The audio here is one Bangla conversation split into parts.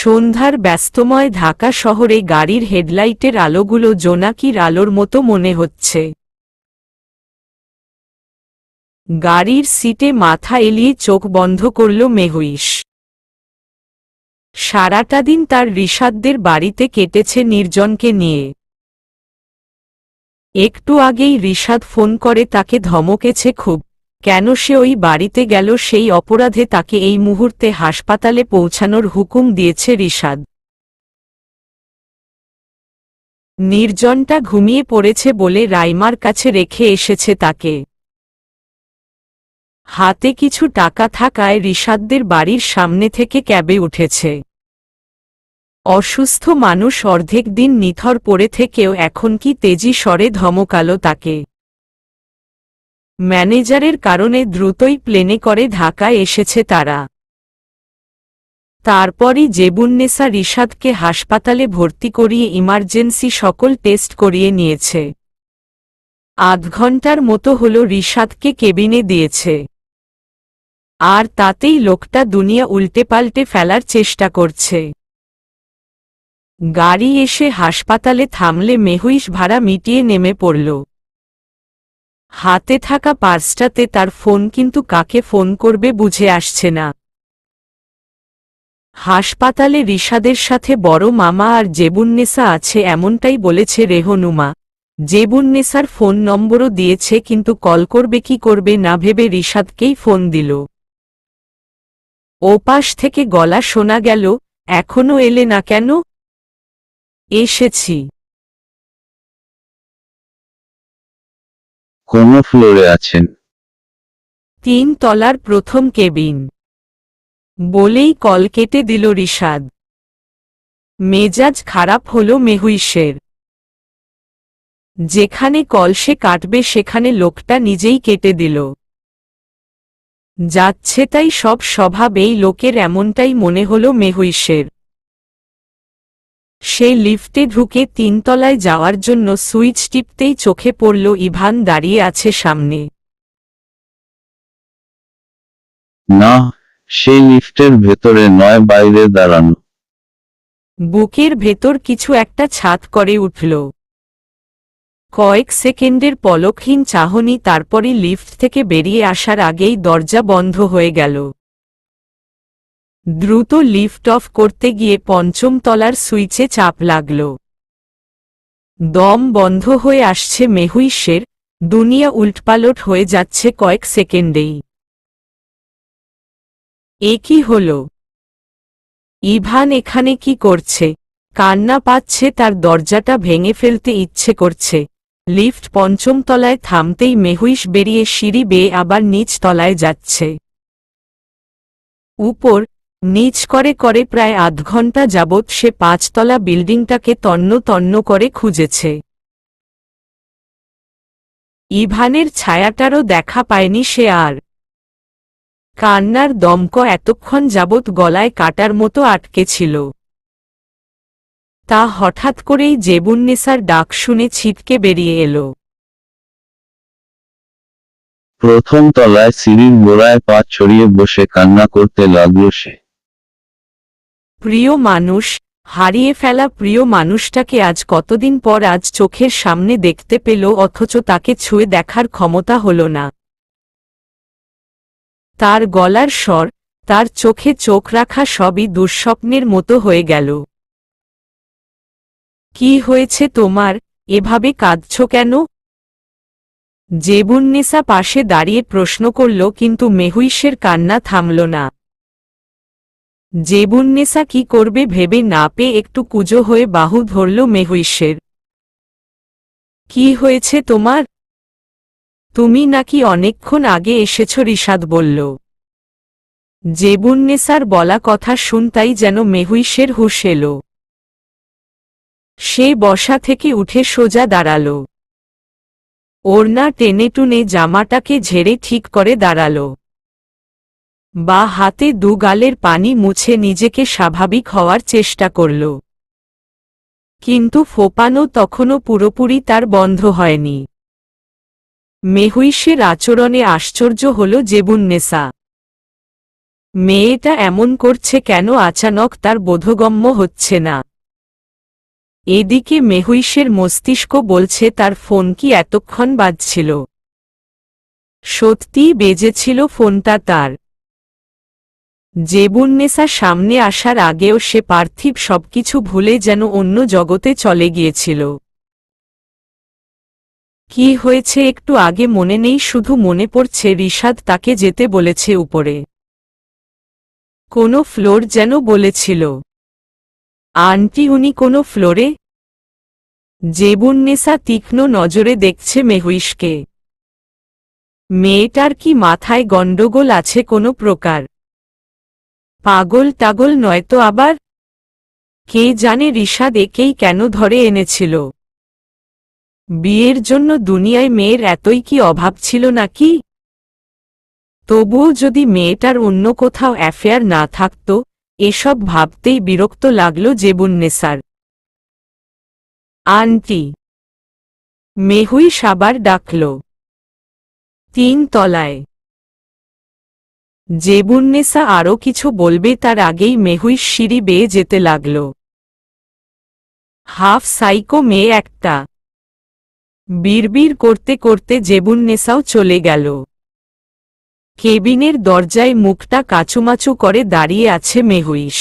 সন্ধ্যার ব্যস্তময় ঢাকা শহরে গাড়ির হেডলাইটের আলোগুলো জোনাকির আলোর মতো মনে হচ্ছে। গাড়ির সিটে মাথা এলিয়ে চোখ বন্ধ করল মেহুইশ। সারাটা দিন তার রিশাদদের বাড়িতে কেটেছে নির্জনকে নিয়ে। একটু আগেই রিশাদ ফোন করে তাকে ধমকেছে খুব, কেন সে ওই বাড়িতে গেল সেই অপরাধে তাকে এই মুহূর্তে হাসপাতালে পৌঁছানোর হুকুম দিয়েছে রিশাদ। নির্জনটা ঘুমিয়ে পড়েছে বলে রাইমার কাছে রেখে এসেছে তাকে। হাতে কিছু টাকা থাকায় রিশাদদের বাড়ির সামনে থেকে ক্যাবে উঠেছে। অসুস্থ মানুষ অর্ধেক দিন নিথর পড়ে থেকেও এখন কি তেজি স্বরে ধমকালো তাকে। ম্যানেজারের কারণে দ্রুতই প্লেনে করে ঢাকায় এসেছে তারা। তারপরই জেবুন্নেসা রিশাদকে হাসপাতালে ভর্তি করিয়ে ইমার্জেন্সি সকল টেস্ট করিয়ে নিয়েছে। আধ ঘন্টার মতো হলো রিশাদকে কেবিনে দিয়েছে, আর তাতেই লোকটা দুনিয়া উল্টে পাল্টে ফেলার চেষ্টা করছে। গাড়ি এসে হাসপাতালে থামলে মেহুইশ ভাড়া মিটিয়ে নেমে পড়ল। হাতে থাকা পার্সটাতে তার ফোন, কিন্তু কাকে ফোন করবে বুঝে আসছে না। হাসপাতালে রিশাদের সাথে বড় মামা আর জেবুন্নেসা আছে এমনটাই বলেছে রেহনুমা। জেবুন্নেসার ফোন নম্বরও দিয়েছে, কিন্তু কল করবে কি করবে না ভেবে রিশাদকেই ফোন দিল। ওপাশ থেকে গলা শোনা গেল, এখনো এলে না কেন? এসেছি। কোন ফ্লোরে আছেন? 3 তলার প্রথম কেবিন, বলেই কল কেটে দিল রিশাদ। মেজাজ খারাপ হলো মেহুইশের। যেখানে কল সে কাটবে সেখানে লোকটা নিজেই কেটে দিল। যাচ্ছে তাই সব স্বভাব এই লোকের, এমনটাই মনে হলো মেহুইশের। সে লিফটে ঢুকে 3 তলায় যাওয়ার জন্য সুইচ টিপতেই চোখে পড়ল ইভান দাঁড়িয়ে আছে সামনে। না, সেই লিফটের ভেতরে নয়, বাইরে দাঁড়ানো। বুকের ভেতর কিছু একটা ছাদ করে উঠল। কয়েক সেকেন্ডের পলকহীন চাহনি, তারপরই লিফট থেকে বেরিয়ে আসার আগেই দরজা বন্ধ হয়ে গেল। দ্রুত লিফট অফ করতে গিয়ে 5ম তলার সুইচে চাপ লাগল। দম বন্ধ হয়ে আসছে মেহুইশের, দুনিয়া উল্টপালট হয়ে যাচ্ছে কয়েক সেকেন্ডেই। এ কি হলো? ইভান এখানে কি করছে? কান্না পাচ্ছে তার, দরজাটা ভেঙে ফেলতে ইচ্ছে করছে। লিফট 5ম তলায় থামতেই মেহুইশ বেরিয়ে সিঁড়ি বেয়ে আবার নিচ তলায় যাচ্ছে। উপর নিচ করে করে প্রায় আধ ঘন্টা যাবৎ সে 5 তলা বিল্ডিংটাকে তন্ন তন্ন করে খুঁজেছে। ইভানের ছায়াটারও দেখা পায়নি সে আর। কান্নার দমক এতক্ষণ যাবৎ গলায় কাটার মতো আটকে ছিল। তা হঠাৎ করেই জেবুন্নেসার ডাক শুনে ছিটকে বেরিয়ে এলো। প্রথম তলায় সিঁড়ির গোড়ায় পা ছড়িয়ে বসে কান্না করতে লাগল সে। প্রিয় মানুষ, হারিয়ে ফেলা প্রিয় মানুষটাকে আজ কতদিন পর আজ চোখের সামনে দেখতে পেল, অথচ তাকে ছুঁয়ে দেখার ক্ষমতা হল না। তার গলার স্বর, তার চোখে চোখ রাখা সবই দুঃস্বপ্নের মতো হয়ে গেল। কি হয়েছে তোমার, এভাবে কাঁদছ কেন? জেবুন্নেসা পাশে দাঁড়িয়ে প্রশ্ন করল, কিন্তু মেহুইশের কান্না থামল না। জেবুন্নেসা কি করবে ভেবে না পেয়ে একটু কুঁজো হয়ে বাহু ধরল মেহুইশের। কি হয়েছে তোমার? তুমি নাকি অনেকক্ষণ আগে এসেছ, রিশাদ বলল। জেবুন্নেসার বলা কথা শুনতাই যেন মেহুইশের হুঁশ এল। সে বসা থেকে উঠে সোজা দাঁড়াল। ওড়না টেনে টুনে জামাটাকে ঝেড়ে ঠিক করে দাঁড়াল। বা হাতে 2 গালের পানি মুছে নিজেকে স্বাভাবিক হওয়ার চেষ্টা করল। কিন্তু ফোপানো তখনও পুরোপুরি তার বন্ধ হয়নি। মেহুইশের আচরণে আশ্চর্য হল জেবুন্নেসা। মেয়েটা এমন করছে কেন আচানক তার বোধগম্য হচ্ছে না। এদিকে মেহুইশের মস্তিষ্ক বলছে তার ফোন কি এতক্ষণ বাজছিল। সত্যিই বেজেছিল ফোনটা তার। জেবুন্নেসা সামনে আসার আগেও সে পার্থিব সবকিছু ভুলে যেন অন্য জগতে চলে গিয়েছিল। কি হয়েছে একটু আগে মনে নেই, শুধু মনে পড়ছে রিশাদ তাকে যেতে বলেছে উপরে। কোনো ফ্লোর যেন বলেছিল। আন্টি উনি কোনো ফ্লোরে? জেবুন্নেসা তীক্ষ্ণ নজরে দেখছে মেহুইশকে। মেয়েটার কি মাথায় গণ্ডগোল আছে কোনো প্রকার? পাগল টাগল নয়তো আবার? কে জানে রিশাদ একেই কেন ধরে এনেছিল। বিয়ের জন্য দুনিয়ায় মেয়ের এতই কি অভাব ছিল নাকি? তবুও যদি মেয়েটার অন্য কোথাও অ্যাফেয়ার না থাকত, এসব ভাবতেই বিরক্ত লাগল জেবুন্নেসার। আন্টি! মেহুইশ আবার ডাকল। 3 তলায়। জেবুন্নেসা আরও কিছু বলবে তার আগেই মেহুইশ সিঁড়ি বেয়ে যেতে লাগল। হাফ সাইকো মেয়ে একটা। বিড়বিড় করতে করতে জেবুন্নেসাও চলে গেল। কেবিনের দরজায় মুখটা কাচুমাচু করে দাঁড়িয়ে আছে মেহুইশ।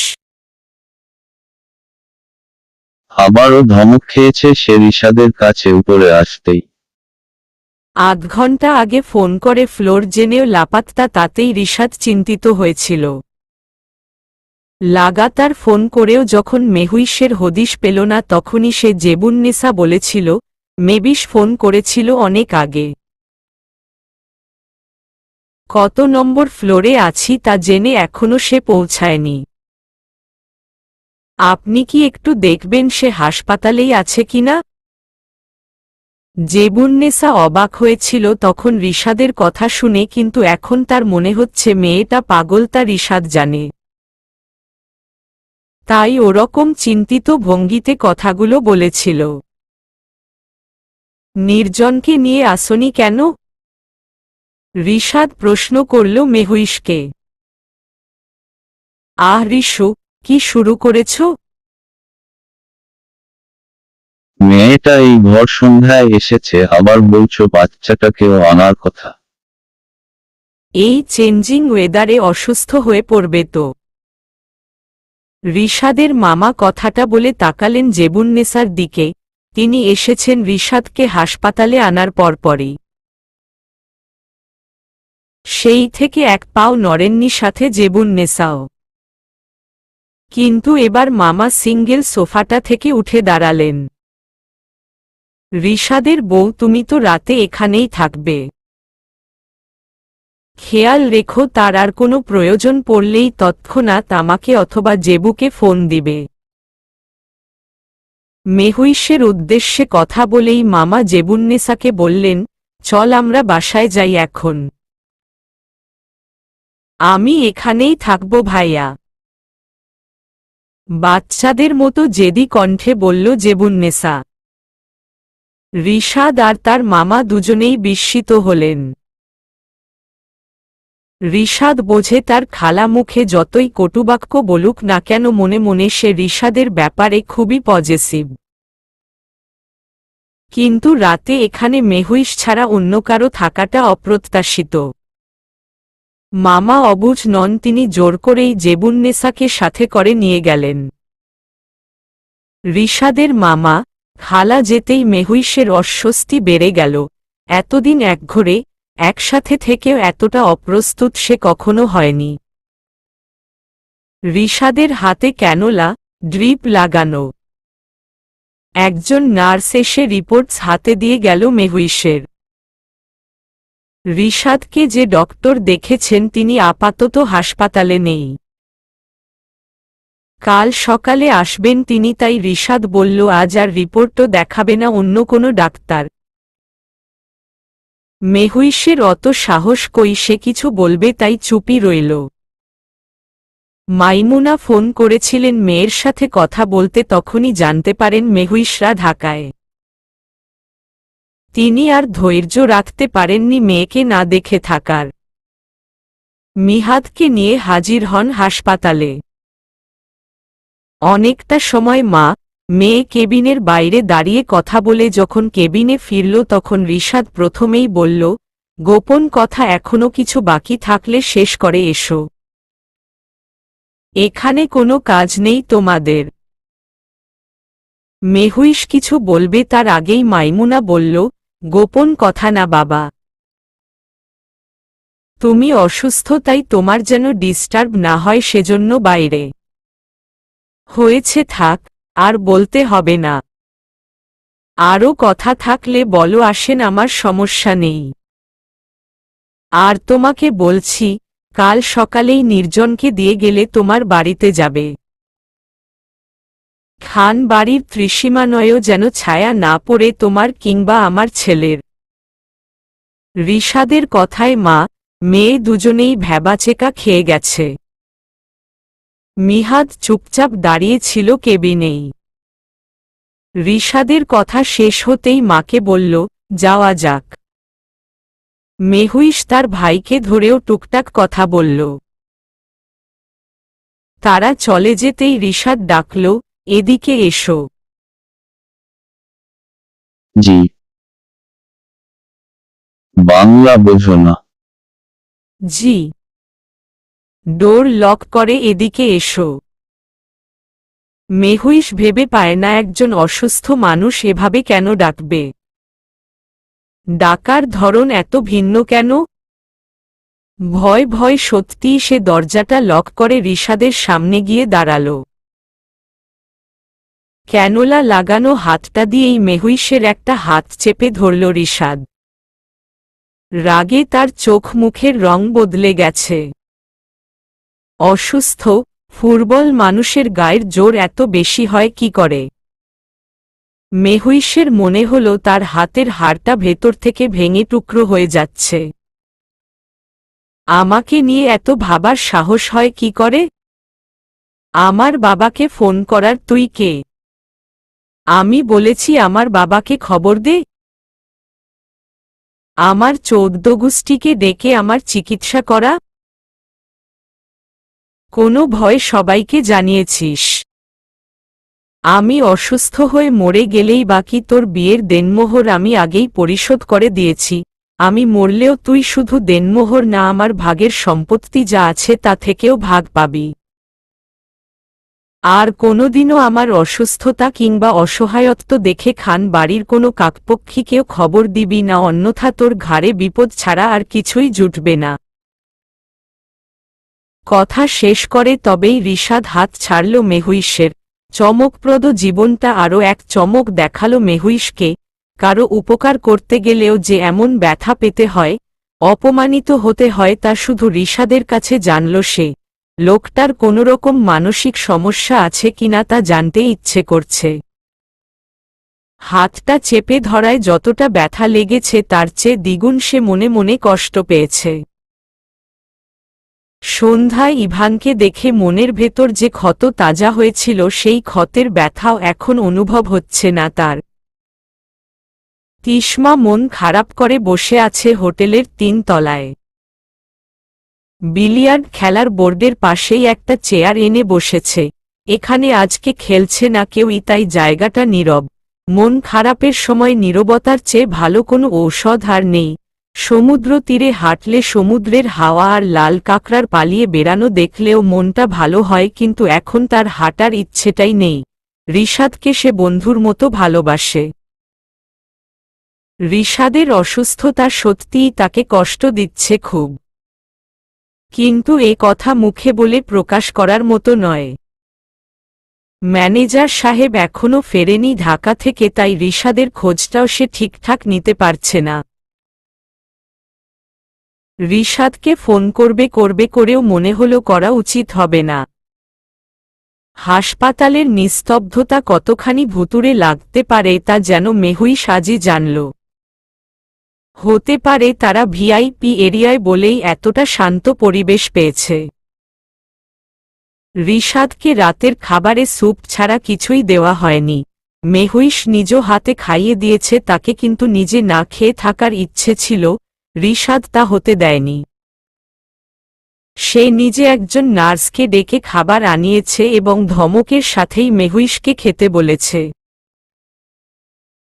আবারও ধমক খেয়েছে সে রিশাদের কাছে উপরে আসতেই। আধ ঘন্টা আগে ফোন করে ফ্লোর জেনেও লাপাত্তা, তাতেই রিশাদ চিন্তিত হয়েছিল। লাগাতার ফোন করেও যখন মেহুইশের হদিশ পেল না, তখনই সে জেবুন্নেসা বলেছিল মেবিশ ফোন করেছিল অনেক আগে। কত নম্বর ফ্লোরে আছি তা জেনে এখনো সে পৌঁছায়নি। আপনি কি একটু দেখবেন সে হাসপাতালেই আছে কিনা? জেবুন্নেসা অবাক হয়েছিল তখন রিশাদের কথা শুনে, কিন্তু এখন তার মনে হচ্ছে মেয়েটা পাগল তা রিশাদ জানে। তাই ওরকম চিন্তিত ভঙ্গিতে কথাগুলো বলেছিল। নির্জনকে নিয়ে আসনি কেন? রিশাদ প্রশ্ন করল মেহুইশকে। আহ রিশু, কি শুরু করেছ? মেয়েটা এই ভর সন্ধ্যায় এসেছে, আবার বলছো বাচ্চাটাকেও আনার কথা। এই চেঞ্জিং ওয়েদারে অসুস্থ হয়ে পড়বে তো। রিশাদের মামা কথাটা বলে তাকালেন জেবুন্নেসার দিকে। তিনি এসেছেন রিশাদকে হাসপাতালে আনার পরপরই। সেই থেকে এক পাও নড়েননি সাথে জেবুন্নেসাও। কিন্তু এবার মামা সিঙ্গেল সোফাটা থেকে উঠে দাঁড়ালেন। রিশাদের বউ, তুমি তো রাতে এখানেই থাকবে। খেয়াল রেখো তার আর কোনো প্রয়োজন পড়লেই তৎক্ষণাৎ আমাকে অথবা জেবুকে ফোন দিবে। মেহুইশের উদ্দেশ্যে কথা বলেই মামা জেবুন্নেসাকে বললেন, চল আমরা বাসায় যাই এখন। আমি এখানেই থাকব ভাইয়া। বাচ্চাদের মতো জেদি কণ্ঠে বলল জেবুন্নেসা। রিশাদ আর তার মামা দুজনেই বিস্মিত হলেন। রিশাদ বোঝে তার খালা মুখে যতই কটুবাক্য বলুক না কেন, মনে মনে সে রিশাদের ব্যাপারে খুবই পজেসিভ। কিন্তু রাতে এখানে মেহুইশ ছাড়া অন্য কারো থাকাটা অপ্রত্যাশিত। মামা অবুঝ নন, তিনি জোর করেই জেবুন্নেসাকে সাথে করে নিয়ে গেলেন। রিশাদের মামা খালা যেতেই মেহুইশের অস্বস্তি বেড়ে গেল। এতদিন একঘরে একসাথে থেকেও এতটা অপ্রস্তুত সে কখনো হয়নি। রিশাদের হাতে ক্যানোলা ড্রিপ লাগানো। একজন নার্স এসে রিপোর্টস হাতে দিয়ে গেল মেহুইশের। রিশাদকে যে ডক্টর দেখেছেন তিনি আপাতত হাসপাতালে নেই। কাল সকালে আসবেন তিনি, তাই রিশাদ বলল আজ আর রিপোর্টও দেখাবে না অন্য কোনো ডাক্তার। মেহুইশের অত সাহস কই, সে কিছু বলবে তাই চুপই রইল। মাইমুনা ফোন করেছিলেন মেয়ের সাথে কথা বলতে, তখনই জানতে পারেন মেহুইশরা ঢাকায়। তিনি আর ধৈর্য রাখতে পারেননি মেয়েকে না দেখে থাকার। মিহাদকে নিয়ে হাজির হন হাসপাতালে। অনেকটা সময় মা মেয়ে কেবিনের বাইরে দাঁড়িয়ে কথা বলে যখন কেবিনে ফিরল তখন রিশাদ প্রথমেই বলল, গোপন কথা এখনো কিছু বাকি থাকলে শেষ করে এসো। এখানে কোনো কাজ নেই তোমাদের। মেহুইশ কিছু বলবে তার আগেই মাইমুনা বলল, গোপন কথা না বাবা। তুমি অসুস্থ তাই তোমার যেন ডিস্টার্ব না হয় সেজন্য বাইরে। হয়েছে থাক, আর বলতে হবে না। আরও কথা থাকলে বলো আসেন, আমার সমস্যা নেই। আর তোমাকে বলছি, কাল সকালেই নির্জনকে দিয়ে গেলে তোমার বাড়িতে যাবে। খান বাড়ির ত্রিসীমানয়ও যেন ছায়া না পড়ে তোমার কিংবা আমার ছেলের। রিশাদের কথায় মা মেয়ে দুজনেই ভ্যাবাচেকা খেয়ে গেছে। মিহাদ চুপচাপ দাঁড়িয়ে ছিল কেবিনেই। রিশাদের কথা শেষ হতেই মাকে বলল, যাওয়া যাক। মেহুইশ তার ভাইকে ধরেও টুকটাক কথা বলল। তারা চলে যেতেই রিশাদ ডাকল, এদিকে এসো। জি। বাংলা বোঝো না? জি। ডোর লক করে এদিকে এসো। মেহুইশ ভেবে পায় না একজন অসুস্থ মানুষ এভাবে কেন ডাকবে। ডাকার ধরন এত ভিন্ন কেন? ভয় ভয় সত্যিই সে দরজাটা লক করে রিশাদের সামনে গিয়ে দাঁড়াল। ক্যানোলা লাগানো হাতটা দিয়েই মেহুইশের একটা হাত চেপে ধরল রিশাদ। রাগে তার চোখ মুখের রং বদলে গেছে। অসুস্থ ফুটবল মানুষের গায়ের জোর এত বেশি হয় কি করে? মেহুইশের মনে হল তার হাতের হাড়টা ভেতর থেকে ভেঙে টুকরো হয়ে যাচ্ছে। আমাকে নিয়ে এত ভাবার সাহস হয় কি করে? আমার বাবাকে ফোন করার তুই কে? আমি বলেছি আমার বাবাকে খবর দে। আমার 14 গোষ্ঠীকে ডেকে আমার চিকিৎসা করা? কোনো ভয় সবাইকে জানিয়েছিস? আমি অসুস্থ হয়ে মরে গেলেই বাকি তোর বিয়ের দেনমোহর আমি আগেই পরিশোধ করে দিয়েছি। আমি মরলেও তুই শুধু দেনমোহর না, আমার ভাগের সম্পত্তি যা আছে তা থেকেও ভাগ পাবি। আর কোনোদিনও আমার অসুস্থতা কিংবা অসহায়ত্ব দেখে খান বাড়ির কোনো কাকপক্ষীকেও খবর দিবি না, অন্যথা তোর ঘাড়ে বিপদ ছাড়া আর কিছুই জুটবে না। কথা শেষ করে তবেই রিশাদ হাত ছাড়ল মেহুইশের। চমকপ্রদ জীবনটা আরও এক চমক দেখালো মেহুইশকে। কারো উপকার করতে গেলেও যে এমন ব্যথা পেতে হয়, অপমানিত হতে হয় তা শুধু রিশাদের কাছে জানল সে। লোকটার কোনোরকম মানসিক সমস্যা আছে কিনা তা জানতে ইচ্ছে করছে। হাতটা চেপে ধরায় যতটা ব্যথা লেগেছে তার চেয়ে দ্বিগুণ সে মনে মনে কষ্ট পেয়েছে। সন্ধ্যায় ইভানকে দেখে মনের ভেতর যে ক্ষত তাজা হয়েছিল সেই ক্ষতের ব্যথাও এখন অনুভব হচ্ছে না তার। তিশমা মন খারাপ করে বসে আছে হোটেলের 3 তলায়। বিলিয়ার্ড খেলার বোর্ডের পাশেই একটা চেয়ার এনে বসেছে। এখানে আজকে খেলছে না কেউই, তাই জায়গাটা নীরব। মন খারাপের সময় নীরবতার চেয়ে ভালো কোনো ঔষধ আর নেই। সমুদ্র তীরে হাঁটলে সমুদ্রের হাওয়া আর লাল কাঁকড়ার পালিয়ে বেড়ানো দেখলেও মনটা ভালো হয়, কিন্তু এখন তার হাঁটার ইচ্ছেটাই নেই। রিশাদকে সে বন্ধুর মতো ভালোবাসে। রিশাদের অসুস্থতা সত্যিই তাকে কষ্ট দিচ্ছে খুব। কিন্তু এ কথা মুখে বলে প্রকাশ করার মতো নয়। ম্যানেজার সাহেব এখনও ফেরেনি ঢাকা থেকে, তাই রিশাদের খোঁজটাও সে ঠিকঠাক নিতে পারছে না। রিশাদকে ফোন করবে করেও মনে হলো করা উচিত হবে না। হাসপাতালের নিস্তব্ধতা কতখানি ভুতুড়ে লাগতে পারে তা যেন মেহুইশ আজই জানল। হতে পারে তারা ভিআইপি এরিয়ায় বলেই এতটা শান্ত পরিবেশ পেয়েছে। রিশাদকে রাতের খাবারে স্যুপ ছাড়া কিছুই দেওয়া হয়নি। মেহুইশ নিজ হাতে খাইয়ে দিয়েছে তাকে, কিন্তু নিজে না খেয়ে থাকার ইচ্ছে ছিল, রিশাদ তা হতে দেয়নি। সে নিজে একজন নার্সকে ডেকে খাবার আনিয়েছে এবং ধমকের সাথেই মেহুইশকে খেতে বলেছে।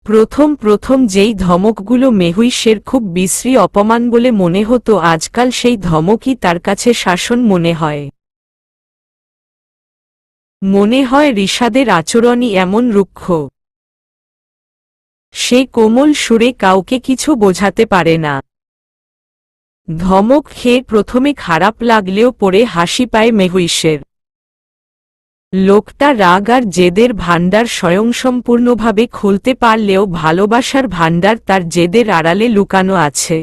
প্রথম যেই ধমকগুলো মেহুইশের খুব বিশ্রী অপমান বলে মনে হতো, আজকাল সেই ধমকই তার কাছে শাসন মনে হয়। মনে হয় রিশাদের আচরণই এমন রুক্ষ। সে কোমল সুরে কাউকে কিছু বোঝাতে পারে না। ধমক খেয়ে প্রথমে খারাপ লাগলেও পরে হাসি পায় মেহুইশের। লোকটা রাগ আর জেদের ভাণ্ডার স্বয়ংসম্পূর্ণভাবে খুলতে পারলেও ভালোবাসার ভাণ্ডার তার জেদের আড়ালে লুকানো আছে।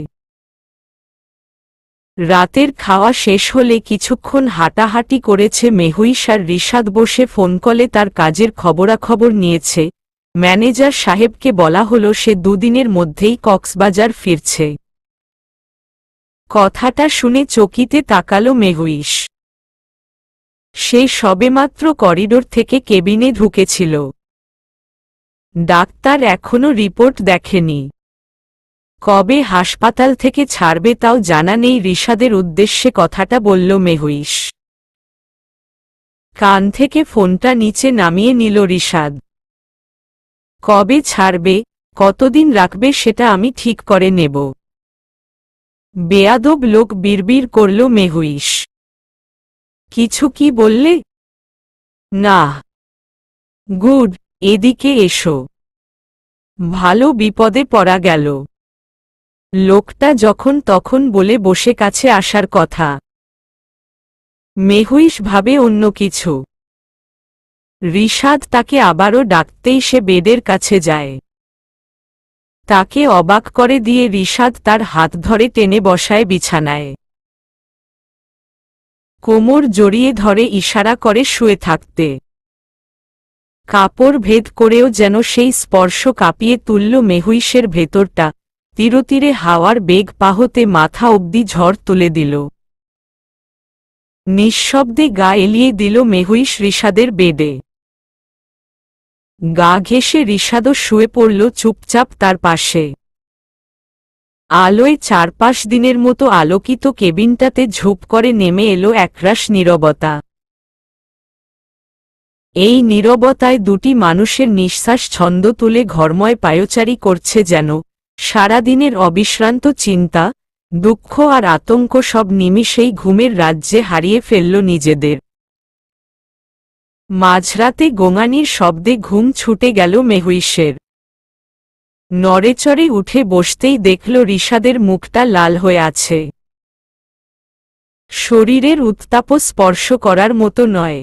রাতের খাওয়া শেষ হলে কিছুক্ষণ হাঁটাহাঁটি করেছে মেহুইশ আর রিশাদ বসে ফোন কলে তার কাজের খবরাখবর নিয়েছে। ম্যানেজার সাহেবকে বলা হলো সে দুদিনের মধ্যেই কক্সবাজার ফিরছে। কথাটা শুনে চকিতে তাকালো মেহুইশ। সে সবেমাত্র করিডোর থেকে কেবিনে ঢুকেছিল। ডাক্তার এখনো রিপোর্ট দেখেনি। কবে হাসপাতাল থেকে ছাড়বে তাও জানা নেই। রিশাদের উদ্দেশ্যে কথাটা বলল মেহুইশ। কান থেকে ফোনটা নিচে নামিয়ে নিল রিশাদ। কবে ছাড়বে, কতদিন রাখবে সেটা আমি ঠিক করে নেব। বেয়াদব লোক, বিড়বিড় করল মেহুইশ। কিছু কি বললে? না। গুড, এদিকে এসো। ভালো বিপদে পড়া গেল। লোকটা যখন তখন বলে বসে কাছে আসার কথা। মেহুইশ ভাবে অন্য কিছু। রিশাদ তাকে আবারও ডাকতেই সে বেডের কাছে যায়। তাকে অবাক করে দিয়ে রিশাদ তার হাত ধরে টেনে বসায় বিছানায়। কোমর জড়িয়ে ধরে ইশারা করে শুয়ে থাকতে। কাপড় ভেদ করেও যেন সেই স্পর্শ কাঁপিয়ে তুলল মেহুইশের ভেতরটা। তীরে হাওয়ার বেগ পাহতে মাথা অবধি ঝড় তুলে দিল। নিঃশব্দে গা এলিয়ে দিল মেহুইশ রিশাদের বেডে। গা ঘেঁষে রিশাদও শুয়ে পড়ল চুপচাপ তার পাশে। আলোয় চারপাশ দিনের মতো আলোকিত কেবিনটাতে ঝুপ করে নেমে এলো একরাশ নীরবতা। এই নীরবতায় দুটি মানুষের নিঃশ্বাস ছন্দ তুলে ঘরময় পায়চারি করছে, যেন সারাদিনের অবিশ্রান্ত চিন্তা, দুঃখ আর আতঙ্ক সব নিমিষেই ঘুমের রাজ্যে হারিয়ে ফেলল নিজেদের। মাঝরাতে গোঙানির শব্দে ঘুম ছুটে গেল মেহুইশের। নড়েচড়ে উঠে বসতেই দেখল রিশাদের মুখটা লাল হয়ে আছে। শরীরের উত্তাপ স্পর্শ করার মতো নয়।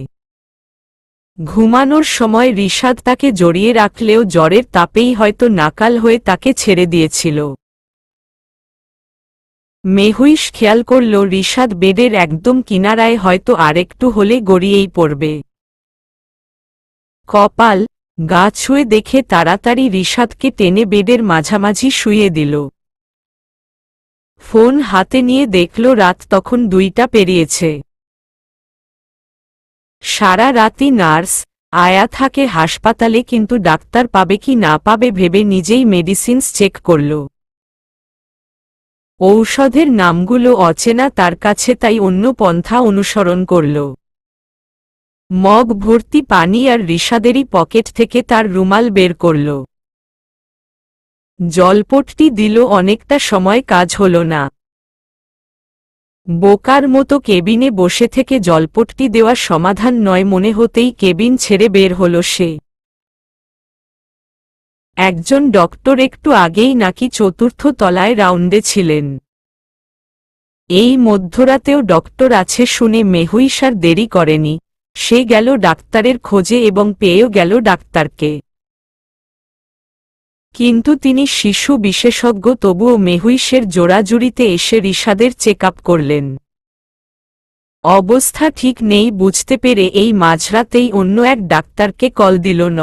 ঘুমানোর সময় রিশাদ তাকে জড়িয়ে রাখলেও জ্বরের তাপেই হয়তো নাকাল হয়ে তাকে ছেড়ে দিয়েছিল। মেহুইশ খেয়াল করল রিশাদ বেডের একদম কিনারায় হয়তো আরেকটু হলে গড়িয়েই পড়বে। কপাল, গা ছুঁয়ে দেখে তাড়াতাড়ি রিশাদকে টেনে বেডের মাঝামাঝি শুইয়ে দিল। ফোন হাতে নিয়ে দেখল রাত তখন 2টা পেরিয়েছে। সারা রাতই নার্স আয়া থাকে হাসপাতালে, কিন্তু ডাক্তার পাবে কি না পাবে ভেবে নিজেই মেডিসিনস চেক করল। ঔষধের নামগুলো অচেনা তার কাছে, তাই অন্য পন্থা অনুসরণ করল। মগ ভর্তি পানি আর রিশাদেরই পকেট থেকে তার রুমাল বের করল। জলপট্টি দিল, অনেকটা সময় কাজ হল না। বোকার মতো কেবিনে বসে থেকে জলপট্টি দেওয়া সমাধান নয় মনে হতেই কেবিন ছেড়ে বের হল সে। একজন ডক্টর একটু আগেই নাকি 4র্থ তলায় রাউন্ডে ছিলেন। এই মধ্যরাতেও ডক্টর আছে শুনে মেহুইশ আর দেরি করেনি। সে গেল ডাক্তারের খোঁজে এবং পেয়েও গেল ডাক্তারকে। কিন্তু তিনি শিশু বিশেষজ্ঞ, তবুও মেহুইশের জোড়াজুড়িতে এসে রিশাদের চেক আপ করলেন। অবস্থা ঠিক নেই বুঝতে পেরে এই মাঝরাতেই অন্য এক ডাক্তারকে কল দিল ন।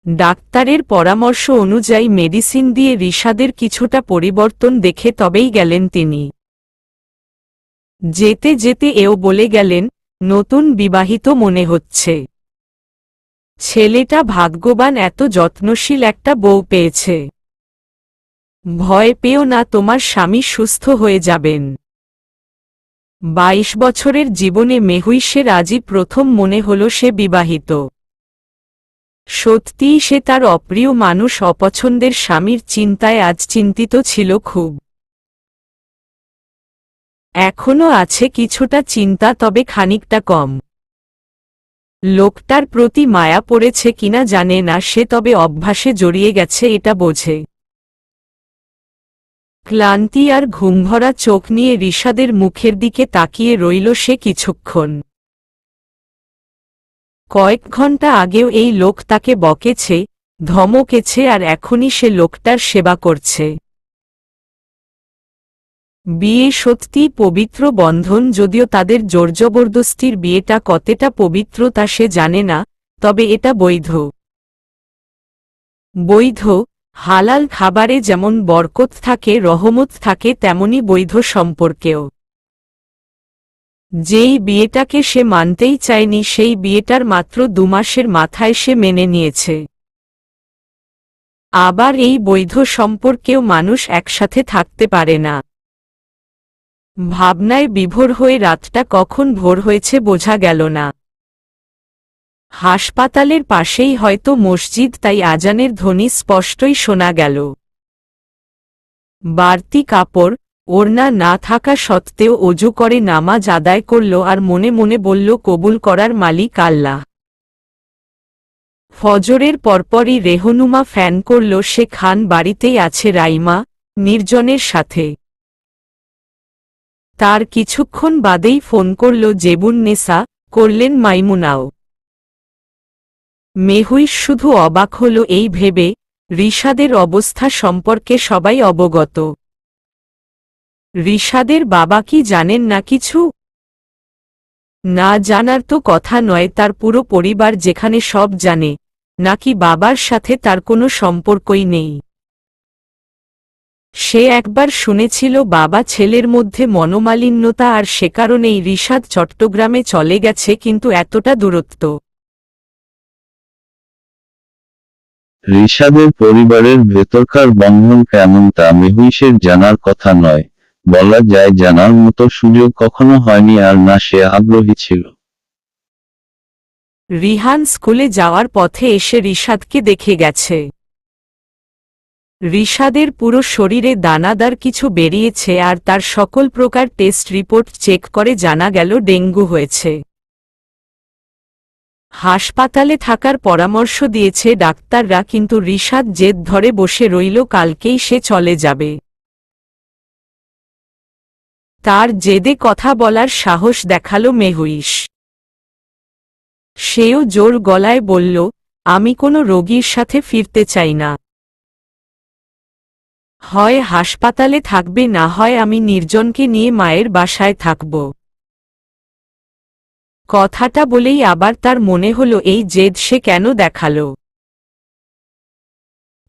ডাক্তারের পরামর্শ অনুযায়ী মেডিসিন দিয়ে রিশাদের কিছুটা পরিবর্তন দেখে তবেই গেলেন তিনি। যেতে যেতে এও বলে গেলেন, নতুন বিবাহিত মনে হচ্ছে। ছেলেটা ভাগ্যবান, এত যত্নশীল একটা বউ পেয়েছে। ভয় পেও না, তোমার স্বামী সুস্থ হয়ে যাবেন। 22 বছরের জীবনে মেহুইশের আজই প্রথম মনে হল সে বিবাহিত। সত্যিই সে তার অপ্রিয় মানুষ অপছন্দের স্বামীর চিন্তায় আজ চিন্তিত ছিল খুব। এখনো আছে কিছুটা চিন্তা, তবে খানিকটা কম। লোকটার প্রতি মায়া পড়েছে কিনা জানে না সে, তবে অভ্যাসে জড়িয়ে গেছে এটা বোঝে। ক্লান্তি আর ঘুমভরা চোখ নিয়ে রিশাদের মুখের দিকে তাকিয়ে রইল সে কিছুক্ষণ। কয়েক ঘন্টা আগেও এই লোক তাকে বকেছে, ধমকেছে, আর এখনই সে লোকটার সেবা করছে। বিয়ে সত্যিই পবিত্র বন্ধন, যদিও তাদের জোরজবরদস্তির বিয়েটা কতটা পবিত্র তা সে জানে না, তবে এটা বৈধ। বৈধ, হালাল খাবারে যেমন বরকত থাকে, রহমত থাকে, তেমনি বৈধ সম্পর্কেও। যেই বিয়েটাকে সে মানতেই চায়নি সেই বিয়েটার মাত্র 2 মাসের মাথায় সে মেনে নিয়েছে। আবার এই বৈধ সম্পর্কেও মানুষ একসাথে থাকতে পারে না। ভাবনায় বিভোর হয়ে রাতটা কখন ভোর হয়েছে বোঝা গেল না। হাসপাতালের পাশেই হয়তো মসজিদ, তাই আজানের ধ্বনি স্পষ্টই শোনা গেল। বাড়তি কাপড়, ওড়না না থাকা সত্ত্বেও অজু করে নামাজ আদায় করল আর মনে মনে বলল, কবুল করার মালিক আল্লাহ। ফজরের পরপরই রেহনুমা ফ্যান করল সে খান বাড়িতেই আছে রাইমা, নির্জনের সাথে। তার কিছুক্ষণ বাদেই ফোন করল জেবুন্নেসা, করলেন মাইমুনাও। মেহুইশ শুধু অবাক হল এই ভেবে, রিশাদের অবস্থা সম্পর্কে সবাই অবগত। রিশাদের বাবা কি জানেন না কিছু? না জানার তো কথা নয়, তার পুরো পরিবার যেখানে সব জানে, নাকি বাবার সাথে তার কোনো সম্পর্কই নেই। সে একবার শুনেছিল বাবা ছেলের মধ্যে মনোমালিন্যতা, আর সে কারণেই রিশাদ চট্টগ্রামে চলে গেছে, কিন্তু এতটা দূরত্ব। রিশাদের পরিবারের ভেতরকার বন্ধন কেমন তা মেহুইশের জানার কথা নয়, বলা যায় জানার মতো সুযোগ কখনো হয়নি, আর না সে আগ্রহী ছিল। রিহান স্কুলে যাওয়ার পথে এসে রিশাদকে দেখে গেছে। রিশাদের পুরো শরীরে দানাদার কিছু বেরিয়েছে, আর তার সকল প্রকার টেস্ট রিপোর্ট চেক করে জানা গেল ডেঙ্গু হয়েছে। হাসপাতালে থাকার পরামর্শ দিয়েছে ডাক্তাররা, কিন্তু রিশাদ জেদ ধরে বসে রইল কালকেই সে চলে যাবে। তার জেদে কথা বলার সাহস দেখালো মেহুইশ। সেও জোর গলায় বলল, আমি কোনো রোগীর সাথে ফিরতে চাই না। হয় হাসপাতালে থাকবে, না হয় আমি নির্জনকে নিয়ে মায়ের বাসায় থাকব। কথাটা বলেই আবার তার মনে হলো এই জেদ সে কেন দেখালো।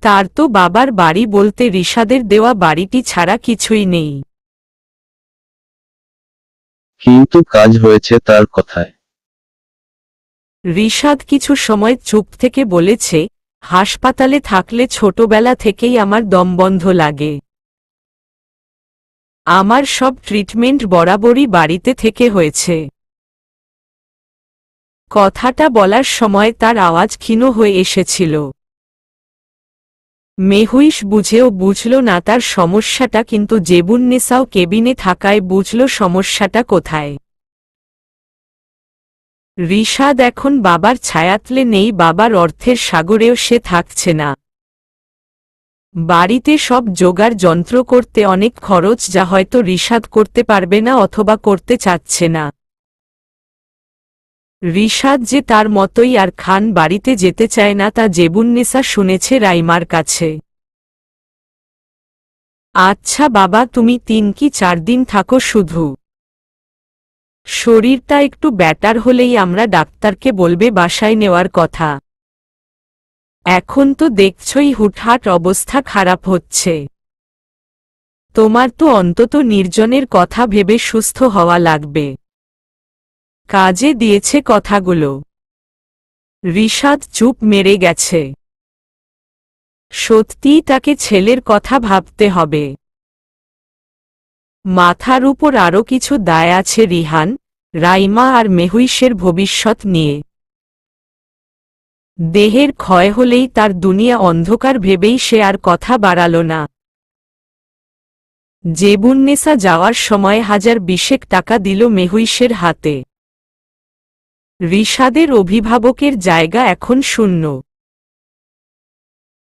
তার তো বাবার বাড়ি বলতে রিশাদের দেওয়া বাড়িটি ছাড়া কিছুই নেই। কিন্তু কাজ হয়েছে তার কথায়। রিশাদ কিছু সময় চুপ থেকে বলেছে, হাসপাতালে থাকলে ছোটবেলা থেকেই আমার দম বন্ধ লাগে। আমার সব ট্রিটমেন্ট বরাবরই বাড়িতে থেকে হয়েছে। কথাটা বলার সময় তার আওয়াজ ক্ষীণ হয়ে এসেছিল। মেহুইশ বুঝেও বুঝল না তার সমস্যাটা, কিন্তু জেবুন্নেসাও কেবিনে থাকায় বুঝল সমস্যাটা কোথায়। রিশাদ এখন বাবার ছায়াতলে নেই, বাবার অর্থের সাগরেও সে থাকছে না। বাড়িতে সব জোগাড় যন্ত্র করতে অনেক খরচ, যা হয়তো রিশাদ করতে পারবে না অথবা করতে চাচ্ছে না। রিশাদ যে তার মতোই আর খান বাড়িতে যেতে চায় না তা জেবুন্নেসা শুনেছে রাইমার কাছে। আচ্ছা বাবা, তুমি 3 কি 4 দিন থাকো শুধু। শরীরটা একটু ব্যাটার হলেই আমরা ডাক্তারকে বলবে বাসায় নেওয়ার কথা। এখন তো দেখছই হুটহাট অবস্থা খারাপ হচ্ছে। তোমার তো অন্তত নির্জনের কথা ভেবে সুস্থ হওয়া লাগবে। কাজে দিয়েছে কথাগুলো। রিশাদ চুপ মেরে গেছে। সত্যিই তাকে ছেলের কথা ভাবতে হবে। মাথার উপর আরও কিছু দায় আছে রিহান, রাইমা আর মেহুইশের ভবিষ্যৎ নিয়ে। দেহের ক্ষয় হলেই তার দুনিয়া অন্ধকার ভেবেই সে আর কথা বাড়াল না। জেবুন্নেসা যাওয়ার সময় 1020 টাকা দিল মেহুইশের হাতে। রিশাদের অভিভাবকের জায়গা এখন শূন্য।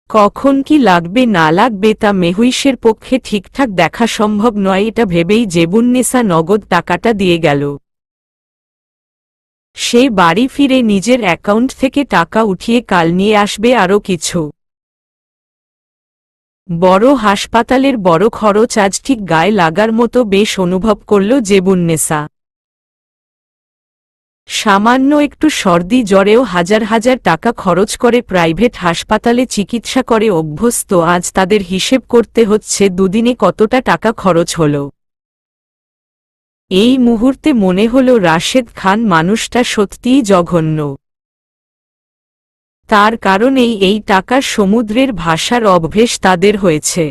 কখন কি লাগবে না লাগবে তা মেহুইশের পক্ষে ঠিকঠাক দেখা সম্ভব নয়, এটা ভেবেই জেবুন্নেসা নগদ টাকাটা দিয়ে গেল। সে বাড়ি ফিরে নিজের অ্যাকাউন্ট থেকে টাকা উঠিয়ে কাল নিয়ে আসবে আরও কিছু। বড় হাসপাতালের বড় খরচ আজ ঠিক গায়ে লাগার মতো বেশ অনুভব করল জেবুন্নেসা। সামান্য একটু সর্দি জ্বরেও হাজার হাজার টাকা খরচ করে প্রাইভেট হাসপাতালে চিকিৎসা করে অভ্যস্ত, আজ তাদের হিসেব করতে হচ্ছে দুদিনে কতটা টাকা খরচ হল। এই মুহূর্তে মনে হল রাশেদ খান মানুষটা সত্যিই জঘন্য। তার কারণেই এই টাকার সমুদ্রের ভাষার অভ্যেস তাদের হয়েছে।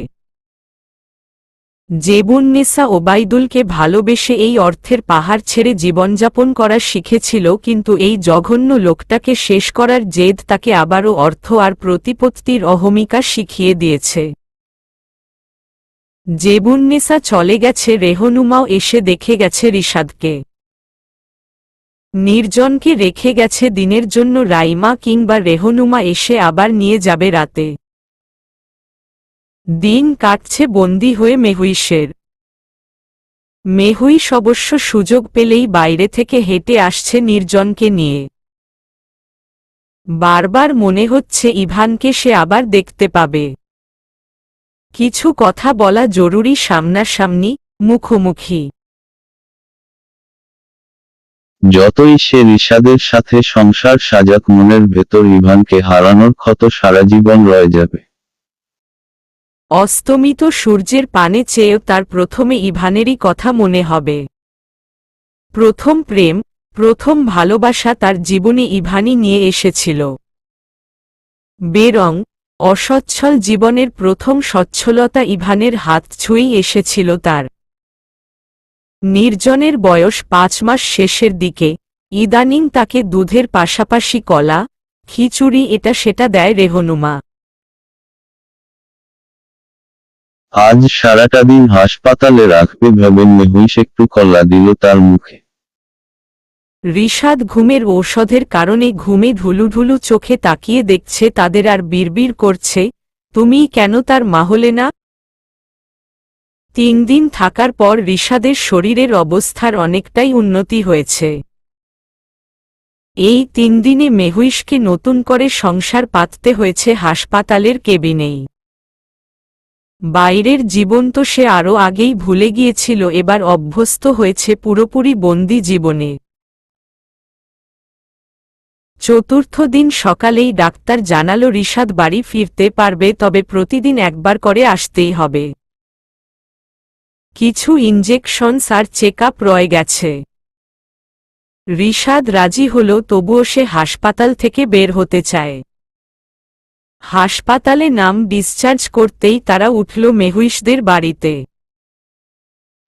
জেবুন্নেসা ওবাইদুলকে ভালোবেসে এই অর্থের পাহাড় ছেড়ে জীবনযাপন করা শিখেছিল, কিন্তু এই জঘন্য লোকটাকে শেষ করার জেদ তাকে আবারও অর্থ আর প্রতিপত্তির অহমিকা শিখিয়ে দিয়েছে। জেবুন্নেসা চলে গেছে, রেহনুমাও এসে দেখে গেছে রিশাদকে। নির্জনকে রেখে গেছে দিনের জন্য, রাইমা কিংবা রেহনুমা এসে আবার নিয়ে যাবে রাতে। দিন কাটছে বন্দী হয়ে মেহুইশের। মেহুইশ অবশ্য সুযোগ পেলেই বাইরে থেকে হেঁটে আসছে নির্জনকে নিয়ে। বারবার মনে হচ্ছে ইভানকে সে আবার দেখতে পাবে। কিছু কথা বলা জরুরি, সামনাসামনি, মুখোমুখি। যতই সে রিশাদের সাথে সংসার সাজাক, মনের ভেতর ইভানকে হারানোর ক্ষত সারা জীবন রয়ে যাবে। অস্তমিত সূর্যের পানে চেয়েও তার প্রথমে ইভানেরই কথা মনে হবে। প্রথম প্রেম, প্রথম ভালোবাসা তার জীবনে ইভানই নিয়ে এসেছিল। বেরং, অসচ্ছল জীবনের প্রথম সচ্ছলতা ইভানের হাত ছুঁয়েই এসেছিল তার। নির্জনের বয়স 5 মাস শেষের দিকে, ইদানিং তাকে দুধের পাশাপাশি কলা, খিচুড়ি এটা সেটা দেয় রেহনুমা। আজ সারাটা দিন হাসপাতালে রাখবে ভেবে মেহুইশ একটু কলা দিল তার মুখে। রিশাদ ঘুমের ঔষধের কারণে ঘুমে ঢুলুঢুলু চোখে তাকিয়ে দেখছে তাদের আর বিড়বিড় করছে, তুমিই কেন তার মা হলে না? 3 দিন থাকার পর রিশাদের শরীরের অবস্থার অনেকটাই উন্নতি হয়েছে। এই 3 দিনে মেহুইশকে নতুন করে সংসার পাততে হয়েছে হাসপাতালের কেবিনেই। বাইরের জীবন তো সে আরও আগেই ভুলে গিয়েছিল, এবার অভ্যস্ত হয়েছে পুরোপুরি বন্দি জীবনে। চতুর্থ দিন সকালেই ডাক্তার জানালো রিশাদ বাড়ি ফিরতে পারবে, তবে প্রতিদিন একবার করে আসতেই হবে। কিছু ইনজেকশনস আর চেকআপ রয়ে গেছে। রিশাদ রাজি হল, তবুও সে হাসপাতাল থেকে বের হতে চায়। হাসপাতালে নাম ডিসচার্জ করতেই তারা উঠল মেহুইশদের বাড়িতে।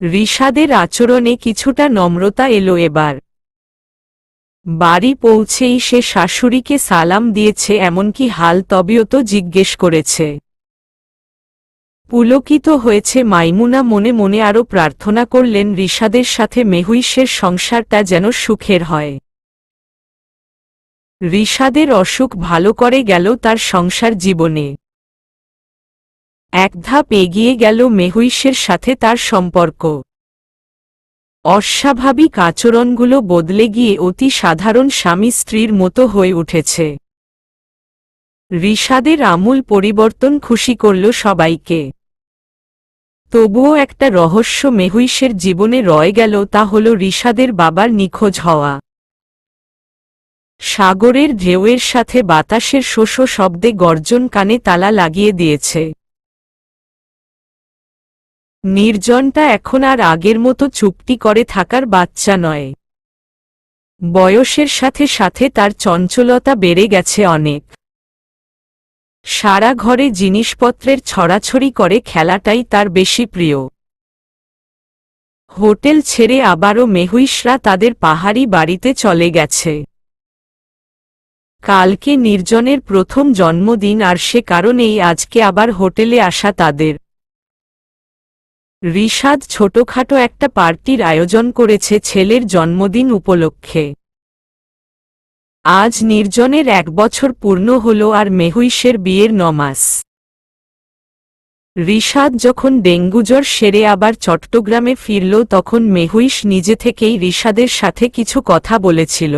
রিশাদের আচরণে কিছুটা নম্রতা এলো এবার। বাড়ি পৌঁছেই সে শাশুড়িকে সালাম দিয়েছে, এমনকি হাল তবিয়তও জিজ্ঞেস করেছে। পুলকিত হয়েছে মাইমুনা, মনে মনে আরও প্রার্থনা করলেন রিশাদের সাথে মেহুইশের সংসারটা যেন সুখের হয়। রিশাদের অসুখ ভালো করে গেল তার সংসার জীবনে। এক ধাপ এগিয়ে গেল মেহুইশের সাথে তার সম্পর্ক। অস্বাভাবিক আচরণগুলো বদলে গিয়ে অতি সাধারণ স্বামী স্ত্রীর মতো হয়ে উঠেছে। রিশাদের আমূল পরিবর্তন খুশি করল সবাইকে। তবুও একটা রহস্য মেহুইশের জীবনে রয়ে গেল, তা হল রিশাদের বাবার নিখোঁজ হওয়া। সাগরের ঢেউয়ের সাথে বাতাসের শোষো শব্দে গর্জন কানে তালা লাগিয়ে দিয়েছে। নির্জনটা এখন আর আগের মতো চুপটি করে থাকার বাচ্চা নয়। বয়সের সাথে সাথে তার চঞ্চলতা বেড়ে গেছে অনেক। সারা ঘরে জিনিসপত্রের ছড়াছড়ি করে খেলাটাই তার বেশি প্রিয়। হোটেল ছেড়ে আবারও মেহুইশরা তাদের পাহাড়ি বাড়িতে চলে গেছে। কালকে নির্জনের প্রথম জন্মদিন আর সে কারণেই আজকে আবার হোটেলে আসা তাদের। রিশাদ ছোটখাটো একটা পার্টির আয়োজন করেছে ছেলের জন্মদিন উপলক্ষে। আজ নির্জনের 1 বছর পূর্ণ হল আর মেহুইশের বিয়ের 9 মাস। রিশাদ যখন ডেঙ্গু জ্বর সেরে আবার চট্টগ্রামে ফিরল তখন মেহুইশ নিজে থেকেই রিশাদের সাথে কিছু কথা বলেছিল।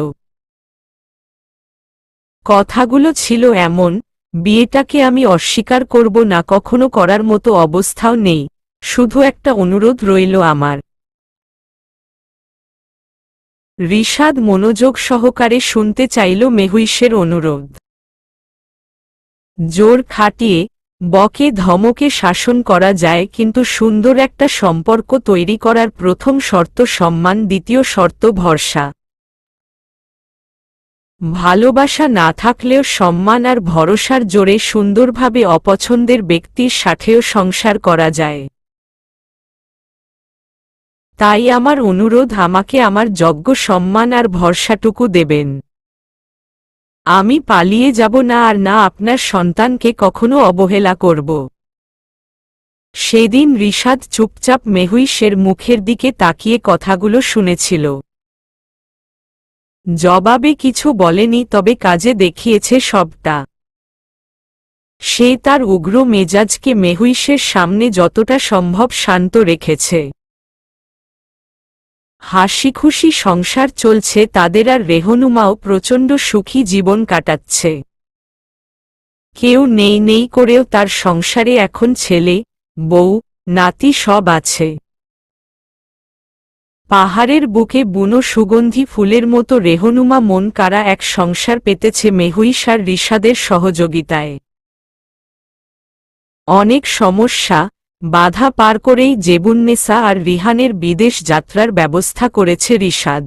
কথাগুলো ছিল এমন, বিয়েটাকে আমি অস্বীকার করব না, কখনো করার মতো অবস্থাও নেই, শুধু একটা অনুরোধ রইল আমার। রিশাদ মনোযোগ সহকারে শুনতে চাইল মেহুইশের অনুরোধ। জোর খাটিয়ে বকে ধমকে শাসন করা যায়, কিন্তু সুন্দর একটা সম্পর্ক তৈরি করার প্রথম শর্ত সম্মান, দ্বিতীয় শর্ত ভরসা। ভালোবাসা না থাকলেও সম্মান আর ভরসার জোরে সুন্দরভাবে অপছন্দের ব্যক্তির সাথেও সংসার করা যায়। তাই আমার অনুরোধ, আমাকে আমার যোগ্য সম্মান আর ভরসাটুকু দেবেন। আমি পালিয়ে যাব না আর না আপনার সন্তানকে কখনো অবহেলা করব। সেদিন রিশাদ চুপচাপ মেহুইশের মুখের দিকে তাকিয়ে কথাগুলো শুনেছিল। জবাবে কিছু বলেনি, তবে কাজে দেখিয়েছে সবটা। সে তার উগ্র মেজাজকে মেহুইশের সামনে যতটা সম্ভব শান্ত রেখেছে। হাসিখুশি সংসার চলছে তাদের, আর রেহনুমাও প্রচণ্ড সুখী জীবন কাটাচ্ছে। কেউ নেই নেই করেও তার সংসারে এখন ছেলে, বউ, নাতি সব আছে। পাহাড়ের বুকে বুনো সুগন্ধি ফুলের মতো রেহনুমা মন কাড়া এক সংসার পেতেছে মেহুইশ আর রিশাদের সহযোগিতায়। অনেক সমস্যা বাধা পার করেই জেবুন্নেসা আর রিহানের বিদেশ যাত্রার ব্যবস্থা করেছে রিশাদ।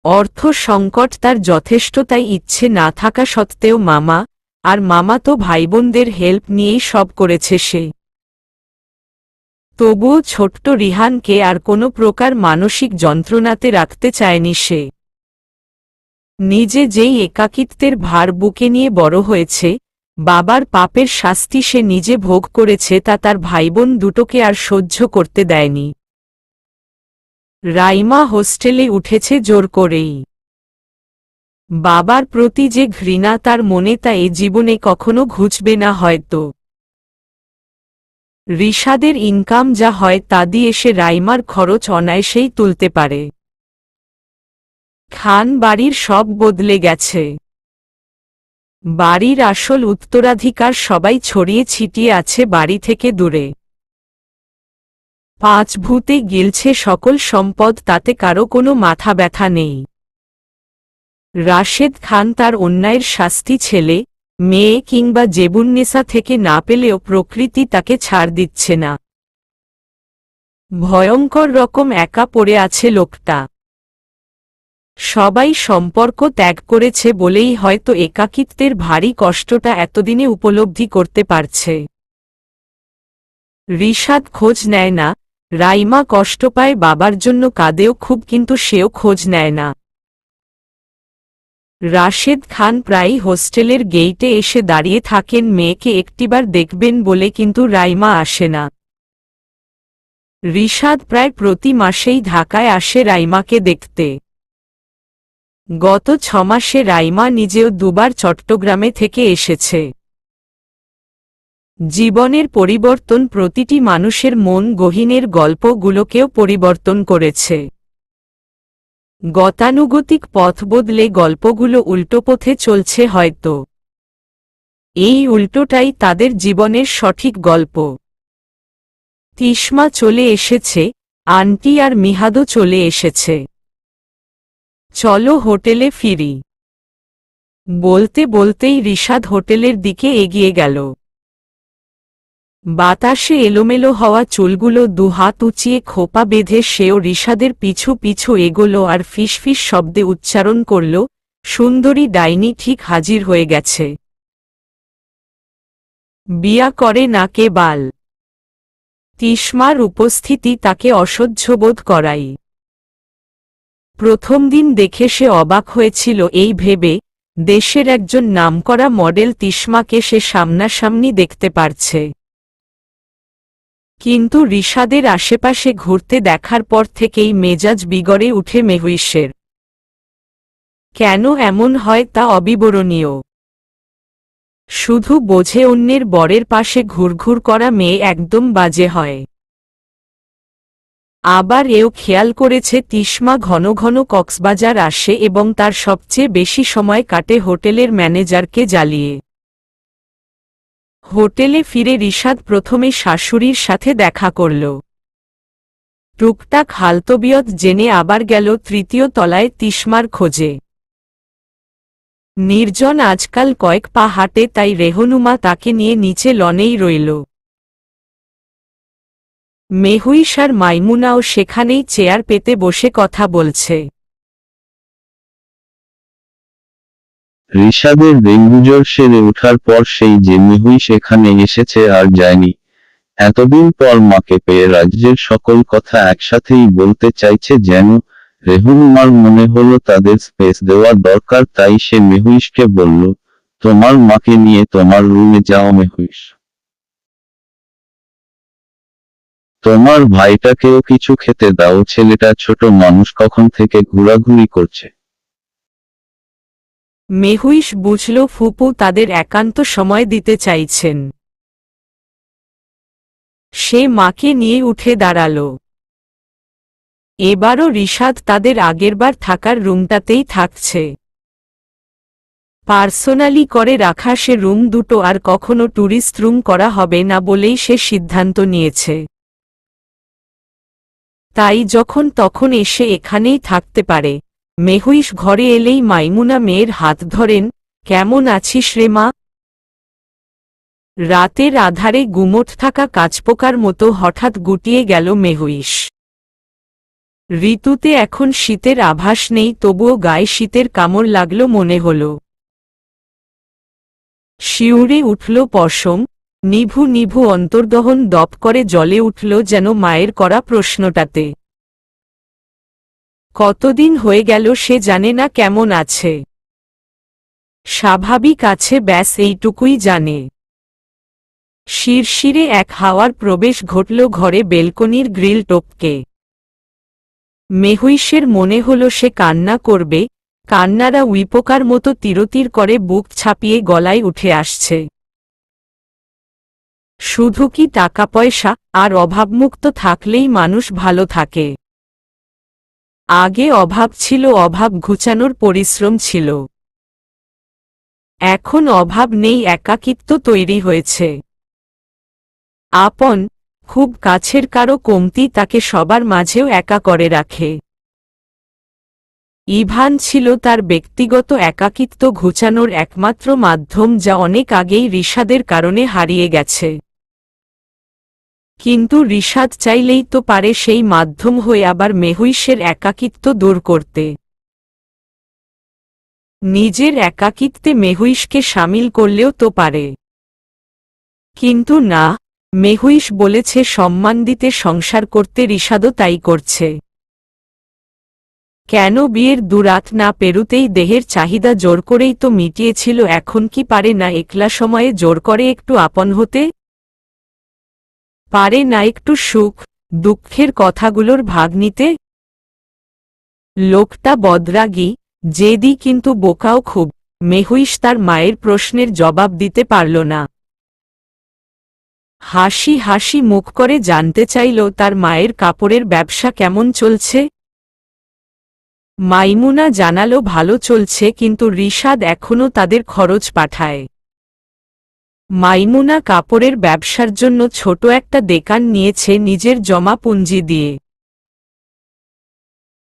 অর্থ সংকট তার যথেষ্ট, তাই ইচ্ছে না থাকা সত্ত্বেও মামা আর মামাতো ভাইবোনদের হেল্প নিয়েই সব করেছে সে। তবুও ছোট্ট রিহানকে আর কোনো প্রকার মানসিক যন্ত্রণাতে রাখতে চায়নি সে। নিজে যেই একাকিত্বের ভার বুকে নিয়ে বড় হয়েছে, বাবার পাপের শাস্তি সে নিজে ভোগ করেছে, তা তার ভাইবোন দুটোকে আর সহ্য করতে দেয়নি। রাইমা হোস্টেলে উঠেছে জোর করেই। বাবার প্রতি যে ঘৃণা তার মনে, তা এ জীবনে কখনো ঘুচবে না হয়তো। রিশাদের ইনকাম যা হয় তা দিয়ে সে রাইমার খরচ অনায়াসেই তুলতে পারে। খান বাড়ির সব বদলে গেছে। বাড়ির আসল উত্তরাধিকার সবাই ছড়িয়ে ছিটিয়ে আছে বাড়ি থেকে দূরে। 5 ভূতে গিলছে সকল সম্পদ, তাতে কারো কোনো মাথা ব্যথা নেই। রাশেদ খান তার অন্যায়ের শাস্তি ছেলে, মেয়ে কিংবা জেবুন্নেসা থেকে না পেলেও প্রকৃতি তাকে ছাড় দিচ্ছে না। ভয়ঙ্কর রকম একা পড়ে আছে লোকটা। সবাই সম্পর্ক ত্যাগ করেছে বলেই হয়তো একাকিত্বের ভারী কষ্টটা এতদিনে উপলব্ধি করতে পারছে। রিশাদ খোঁজ নেয় না, রাইমা কষ্ট পায়, বাবার জন্য কাঁদেও খুব, কিন্তু সেও খোঁজ নেয় না। রাশেদ খান প্রায়ই হোস্টেলের গেইটে এসে দাঁড়িয়ে থাকেন মেয়েকে একটিবার দেখবেন বলে, কিন্তু রাইমা আসে না। রিশাদ প্রায় প্রতি মাসেই ঢাকায় আসে রাইমাকে দেখতে। গত 6 মাসে রাইমা নিজেও 2 বার চট্টগ্রামে থেকে এসেছে। জীবনের পরিবর্তন প্রতিটি মানুষের মন গহীনের গল্পগুলোকেও পরিবর্তন করেছে। গতানুগতিক পথ বদলে গল্পগুলো উল্টো পথে চলছে হয়তো। এই উল্টোটাই তাদের জীবনের সঠিক গল্প। তিশমা চলে এসেছে, আন্টি আর মিহাদও চলে এসেছে। চলো হোটেলে ফিরি। বলতে বলতেই রিশাদ হোটেলের দিকে এগিয়ে গেল। বাতাসে এলোমেলো হওয়া চুলগুলো 2 হাত উঁচিয়ে খোপা বেঁধে সেও রিশাদের পিছু পিছু এগোলো আর ফিসফিস শব্দে উচ্চারণ করল, সুন্দরী ডাইনি ঠিক হাজির হয়ে গেছে। বিয়া করে না কে বাল। তিশমার উপস্থিতি তাকে অসহ্য বোধ করায়। প্রথম দিন দেখে সে অবাক হয়েছিল এই ভেবে, দেশের একজন নামকরা মডেল তিশমাকে সে সামনাসামনি দেখতে পারছে। কিন্তু রিশাদের আশেপাশে ঘুরতে দেখার পর থেকেই মেজাজ বিগড়ে উঠে মেহুইশের। কেন এমন হয় তা অবিবরণীয়। শুধু বোঝে অন্যের বরের পাশে ঘুরঘুর করা মেয়ে একদম বাজে হয়। আবার এও খেয়াল করেছে তিশমা ঘন ঘন কক্সবাজার আসে এবং তার সবচেয়ে বেশি সময় কাটে হোটেলের ম্যানেজারকে জ্বালিয়ে। হোটেলে ফিরে রিশাদ প্রথমে শাশুড়ির সাথে দেখা করল। টুকটাক হালতবিয়ত জেনে আবার গেল তৃতীয় তলায় তিশমার খোঁজে। নির্জন আজকাল কয়েক পা হাঁটে, তাই রেহনুমা তাকে নিয়ে নিচে লনেই রইল। মেহুইশ আর মাইমুনাও সেখানেই চেয়ার পেতে বসে কথা বলছে। রিশাদের ডেঙ্গুজ্বর সেরে ওঠার পর সেই যে মেহুই সেখানে এসেছে আর যায়নি, এতদিন পর মাকে পেয়ে রাজ্যের সকল কথা একসাথেই বলতে চাইছে যেন। রেহনুমার মনে হলো তাদের স্পেস দেওয়া দরকার, তাই সে মেহুইশকে বলল, তোমার মাকে নিয়ে তোমার রুমে যাও মেহুইশ। তোমার ভাইটাকেও কিছু খেতে দাও, ছেলেটা ছোট মানুষ কখন থেকে ঘোরাঘুরি করছে। মেহুইশ বুঝল ফুপু তাদের একান্ত সময় দিতে চাইছেন। সে মাকে নিয়ে উঠে দাঁড়াল। এবারও রিশাদ তাদের আগেরবার থাকার রুমটাতেই থাকছে। পার্সোনালি করে রাখা সে রুম দুটো আর কখনো ট্যুরিস্ট রুম করা হবে না বলেই সে সিদ্ধান্ত নিয়েছে। তাই যখন তখন এসে এখানেই থাকতে পারে। মেহুইশ ঘরে এলেই মাইমুনা মেয়ের হাত ধরেন, কেমন আছিস রে মা? রাতের আধারে গুমোট থাকা কাচপোকার মতো হঠাৎ গুটিয়ে গেল মেহুইশ। ঋতুতে এখন শীতের আভাস নেই, তবুও গায়ে শীতের কামড় লাগল মনে হল। শিউরে উঠল পশম, নিভু নিভু অন্তর্দহন দপ করে জ্বলে উঠল যেন মায়ের করা প্রশ্নটাতে। কতদিন হয়ে গেল সে জানে না কেমন আছে। স্বাভাবিক আছে, ব্যাস এইটুকুই জানে। শিরশিরে এক হাওয়ার প্রবেশ ঘটল ঘরে বেলকনির গ্রিল টপকে। মেহুইশের মনে হল সে কান্না করবে, কান্নারা উইপোকার মতো তিরতির করে বুক ছাপিয়ে গলায় উঠে আসছে। শুধু কি টাকা পয়সা আর অভাবমুক্ত থাকলেই মানুষ ভালো থাকে? আগে অভাব ছিল, অভাব ঘুচানোর পরিশ্রম ছিল। এখন অভাব নেই, একাকিত্ব তৈরি হয়েছে। আপন, খুব কাছের কারো কমতি তাকে সবার মাঝেও একা করে রাখে। ইভান ছিল তার ব্যক্তিগত একাকিত্ব ঘুচানোর একমাত্র মাধ্যম, যা অনেক আগেই রিশাদের কারণে হারিয়ে গেছে। কিন্তু রিশাদ চাইলেই তো পারে সেই মাধ্যম হয়ে আবার মেহুইশের একাকিত্ব দূর করতে। নিজের একাকিত্বে মেহুইশকে সামিল করলেও তো পারে। কিন্তু না, মেহুইশ বলেছে সম্মান দিতে সংসার করতে, রিশাদও তাই করছে। কেন বিয়ের দুরাত না পেরুতেই দেহের চাহিদা জোর করেই তো মিটিয়েছিল, এখন কি পারে না একলা সময়ে জোর করে একটু আপন হতে? পারে না একটু সুখ দুঃখের কথাগুলোর ভাগ নিতে? লোকটা বদরাগী, জেদি, কিন্তু বোকাও খুব। মেহুইশ তার মায়ের প্রশ্নের জবাব দিতে পারল না। হাসি হাসি মুখ করে জানতে চাইল তার মায়ের কাপড়ের ব্যবসা কেমন চলছে। মাইমুনা জানালো ভালো চলছে, কিন্তু রিশাদ এখনও তাদের খরচ পাঠায়। মাইমুনা কাপড়ের ব্যবসার জন্য ছোট একটা দোকান নিয়েছে নিজের জমা পুঁজি দিয়ে।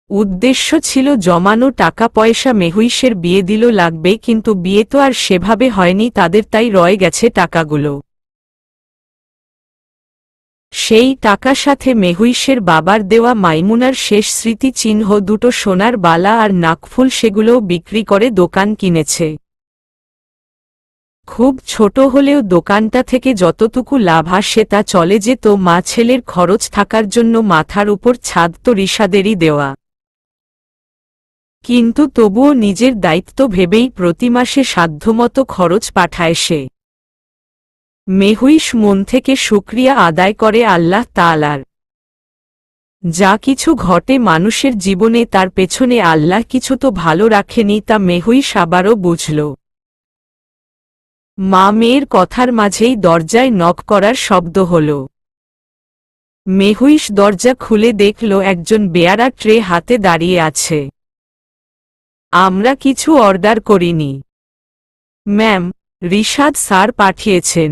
উদ্দেশ্য ছিল জমানো টাকা পয়সা মেহুইশের বিয়ে দিল লাগবে, কিন্তু বিয়ে তো আর সেভাবে হয়নি তাদের, তাই রয়ে গেছে টাকাগুলো। সেই টাকা সাথে মেহুইশের বাবার দেওয়া মাইমুনার শেষ স্মৃতিচিহ্ন দুটো সোনার বালা আর নাকফুল, সেগুলোও বিক্রি করে দোকান কিনেছে। খুব ছোট হলেও দোকানটা থেকে যতটুকু লাভ আসে তা চলে যেত মা ছেলের খরচ থাকার জন্য। মাথার উপর ছাদ তো রিশাদেরই দেওয়া, কিন্তু তবুও নিজের দায়িত্ব ভেবেই প্রতি মাসে সাধ্যমতো খরচ পাঠায় সে। মেহুইশ মন থেকে শুকরিয়া আদায় করে আল্লাহ তাআলার। যা কিছু ঘটে মানুষের জীবনে তার পেছনে আল্লাহ কিছু তো ভালো রাখেনি, তা মেহুইশ আবারও বুঝল। মা মেয়ের কথার মাঝেই দরজায় নক করার শব্দ হল। মেহুইশ দরজা খুলে দেখল একজন বেয়ারা ট্রে হাতে দাঁড়িয়ে আছে। আমরা কিছু অর্ডার করিনি ম্যাম, রিশাদ স্যার পাঠিয়েছেন।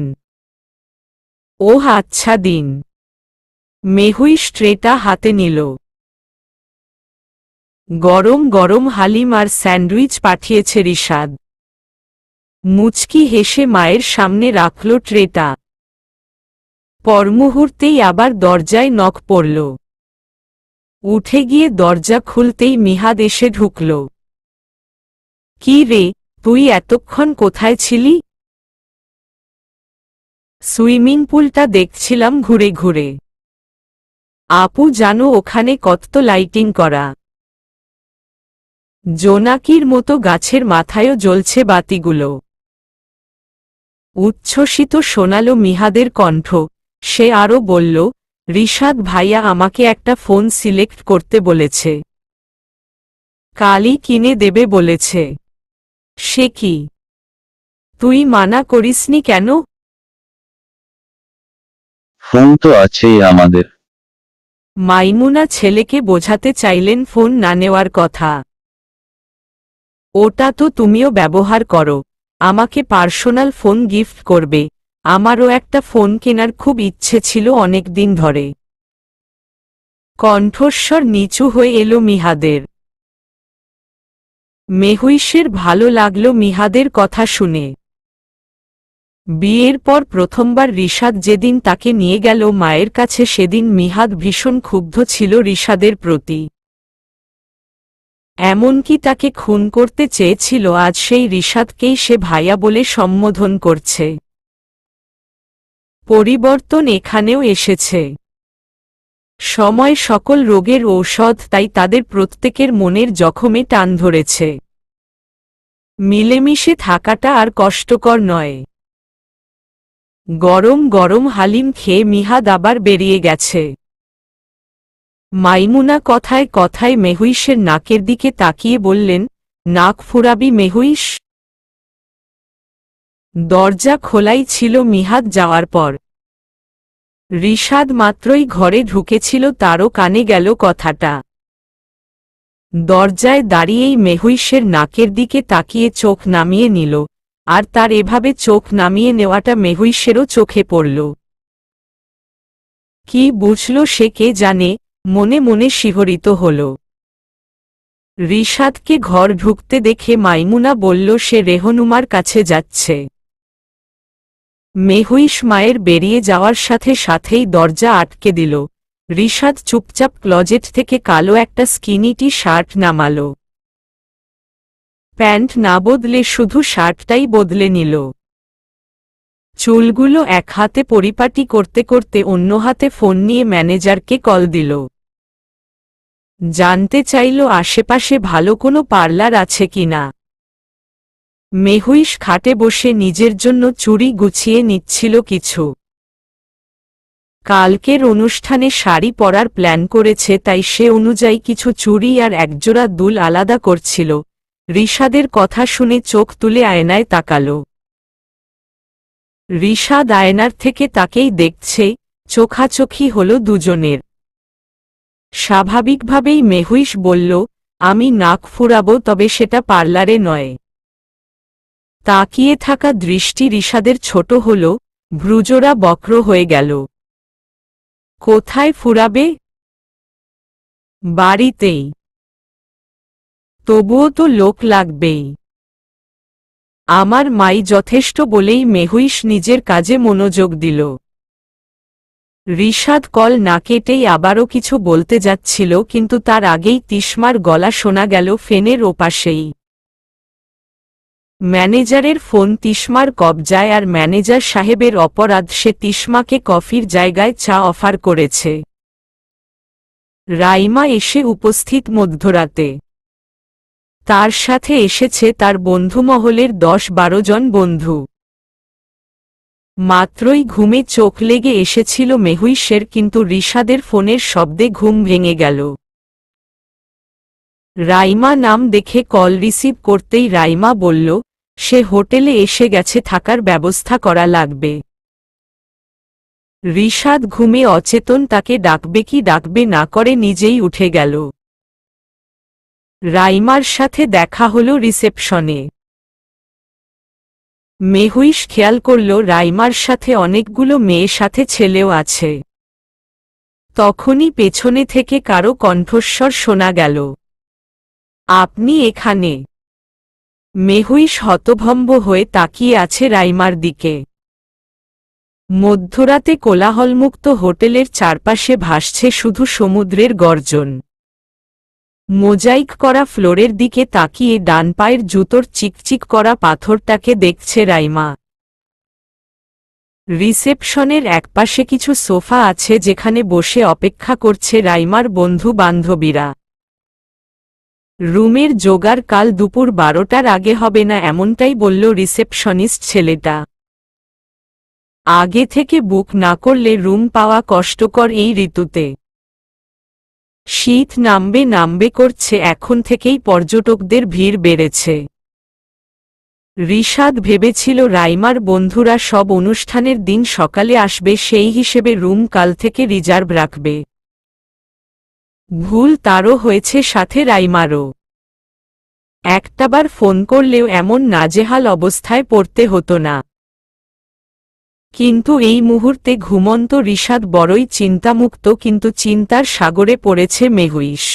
ওহ আচ্ছা দিন। মেহুইশ ট্রেটা হাতে নিল। গরম গরম হালিম আর স্যান্ডউইচ পাঠিয়েছে রিশাদ। মুচকি হেসে মায়ের সামনে রাখল ট্রেটা। পরমুহূর্তেই আবার দরজায় নক পড়ল। উঠে গিয়ে দরজা খুলতেই মিহাদ এসে ঢুকল। কি রে, তুই এতক্ষণ কোথায় ছিলি? সুইমিং পুলটা দেখছিলাম ঘুরে ঘুরে। আপু জানো ওখানে কত লাইটিং করা, জোনাকির মতো গাছের মাথায়ও জ্বলছে বাতিগুলো। উচ্ছ্বসিত শোনালো মিহাদের কণ্ঠ। সে আরও বলল, রিশাদ ভাইয়া আমাকে একটা ফোন সিলেক্ট করতে বলেছে, কালই কিনে দেবে বলেছে। সে কি, তুই মানা করিসনি কেন? ফোন তো আছেই আমাদের। মাইমুনা ছেলেকে বোঝাতে চাইলেন ফোন না নেওয়ার কথা। ওটা তো তুমিও ব্যবহার করো, আমাকে পার্সোনাল ফোন গিফট করবে। আমারও একটা ফোন কেনার খুব ইচ্ছে ছিল অনেক দিন ধরে। কণ্ঠস্বর নিচু হয়ে এলো মিহাদের। মেহুইশের ভালো লাগল মিহাদের কথা শুনে। বিয়ের পর প্রথমবার রিশাদ যেদিন তাকে নিয়ে গেল মায়ের কাছে, সেদিন মিহাদ ভীষণ ক্ষুব্ধ ছিল রিশাদের প্রতি। এমনকি তাকে খুন করতে চেয়েছিল। আজ সেই রিশাদকেই সে ভাইয়া বলে সম্বোধন করছে। পরিবর্তন এখানেও এসেছে। সময় সকল রোগের ঔষধ, তাই তাদের প্রত্যেকের মনের জখমে টান ধরেছে। মিলেমিশে থাকাটা আর কষ্টকর নয়। গরম গরম হালিম খেয়ে মিহাদ আবার বেরিয়ে গেছে। মাইমুনা কথায় কথায় মেহুইশের নাকের দিকে তাকিয়ে বললেন, নাক ফুরাবি মেহুইশ? দরজা খোলাই ছিল মিহাদ যাওয়ার পর। রিশাদ মাত্রই ঘরে ঢুকেছিল, তারও কানে গেল কথাটা। দরজায় দাঁড়িয়েই মেহুইশের নাকের দিকে তাকিয়ে চোখ নামিয়ে নিল, আর তার এভাবে চোখ নামিয়ে নেওয়াটা মেহুইশেরও চোখে পড়ল। কি বুঝল সে কে জানে, মনে মনে শিহরিত হল। রিশাদকে ঘর ঢুকতে দেখে মাইমুনা বলল সে রেহনুমার কাছে যাচ্ছে। মেহুইশ মায়ের বেরিয়ে যাওয়ার সাথে সাথেই দরজা আটকে দিল। রিশাদ চুপচাপ ক্লজেট থেকে কালো একটা স্কিনি টি শার্ট নামাল। প্যান্ট না বদলে শুধু শার্টটাই বদলে নিল। চুলগুলো এক হাতে পরিপাটি করতে করতে অন্য হাতে ফোন নিয়ে ম্যানেজারকে কল দিল। জানতে চাইল আশেপাশে ভালো কোনো পার্লার আছে কিনা। মেহুইশ খাটে বসে নিজের জন্য চুড়ি গুছিয়ে নিচ্ছিল কিছু। কালকের অনুষ্ঠানে শাড়ি পরার প্ল্যান করেছে, তাই সে অনুযায়ী কিছু চুড়ি আর একজোড়া দুল আলাদা করছিল। রিশাদের কথা শুনে চোখ তুলে আয়নায় তাকাল। রিশাদ আয়নার থেকে তাকেই দেখছে, চোখাচোখি হল দুজনের। স্বাভাবিকভাবেই মেহুইশ বলল, আমি নাক ফুরাবো, তবে সেটা পার্লারে নয়। তাকিয়ে থাকা দৃষ্টি রিশাদের ছোট হল, ভ্রুজোড়া বক্র হয়ে গেল। কোথায় ফুরাবে? বাড়িতেই। তবুও তো লোক লাগবেই। আমার মাই যথেষ্ট বলেই মেহুইশ নিজের কাজে মনোযোগ দিল। রিশাদ কল না কেটেই আবারও কিছু বলতে যাচ্ছিল, কিন্তু তার আগেই তিশমার গলা শোনা গেল ফেনের ওপাশেই। ম্যানেজারের ফোন তিশমার কবজায় আর ম্যানেজার সাহেবের অপরাধ সে তিশমাকে কফির জায়গায় চা অফার করেছে। রাইমা এসে উপস্থিত মধ্যরাতে। তার সাথে এসেছে তার বন্ধুমহলের 10-12 জন বন্ধু। মাত্রই ঘুমে চোখ লেগে এসেছিল মেহুইশের, কিন্তু রিশাদের ফোনের শব্দে ঘুম ভেঙে গেল। রাইমা নাম দেখে কল রিসিভ করতেই রাইমা বলল, সে হোটেলে এসে গেছে, থাকার ব্যবস্থা করা লাগবে। রিশাদ ঘুমে অচেতন, তাকে ডাকবে কি ডাকবে না করে নিজেই উঠে গেল। রাইমার সাথে দেখা হলো রিসেপশনে। মেহুইশ খেয়াল করল রাইমার সাথে অনেকগুলো মেয়ে, সাথে ছেলেও আছে। তখনই পেছনে থেকে কারো কণ্ঠস্বর শোনা গেল, আপনি এখানে? মেহুইশ হতভম্ব হয়ে তাকিয়ে আছে রাইমার দিকে। মধ্যরাতে কোলাহলমুক্ত হোটেলের চারপাশে ভাসছে শুধু সমুদ্রের গর্জন। মোজাইক করা ফ্লোরের দিকে তাকিয়ে ডান পায়ের জুতোর চিকচিক করা পাথরটাকে দেখছে রাইমা। রিসেপশনের একপাশে কিছু সোফা আছে যেখানে বসে অপেক্ষা করছে রাইমার বন্ধু বান্ধবীরা। রুমের জোগাড় কাল দুপুর 12টার আগে হবে না, এমনটাই বলল রিসেপশনিস্ট ছেলেটা। আগে থেকে বুক না করলে রুম পাওয়া কষ্টকর এই ঋতুতে। শীত নামবে নামবে করছে, এখন থেকেই পর্যটকদের ভিড় বেড়েছে। রিশাদ ভেবেছিল রাইমার বন্ধুরা সব অনুষ্ঠানের দিন সকালে আসবে, সেই হিসেবে রুম কাল থেকে রিজার্ভ রাখবে। ভুল তারও হয়েছে, সাথে রাইমারও। একটাবার ফোন করলেও এমন নাজেহাল অবস্থায় পড়তে হতো না। কিন্তু এই মুহূর্তে ঘুমন্ত রিশাদ বড়ই চিন্তামুক্ত, কিন্তু চিন্তার সাগরে পড়েছে মেহুইশ।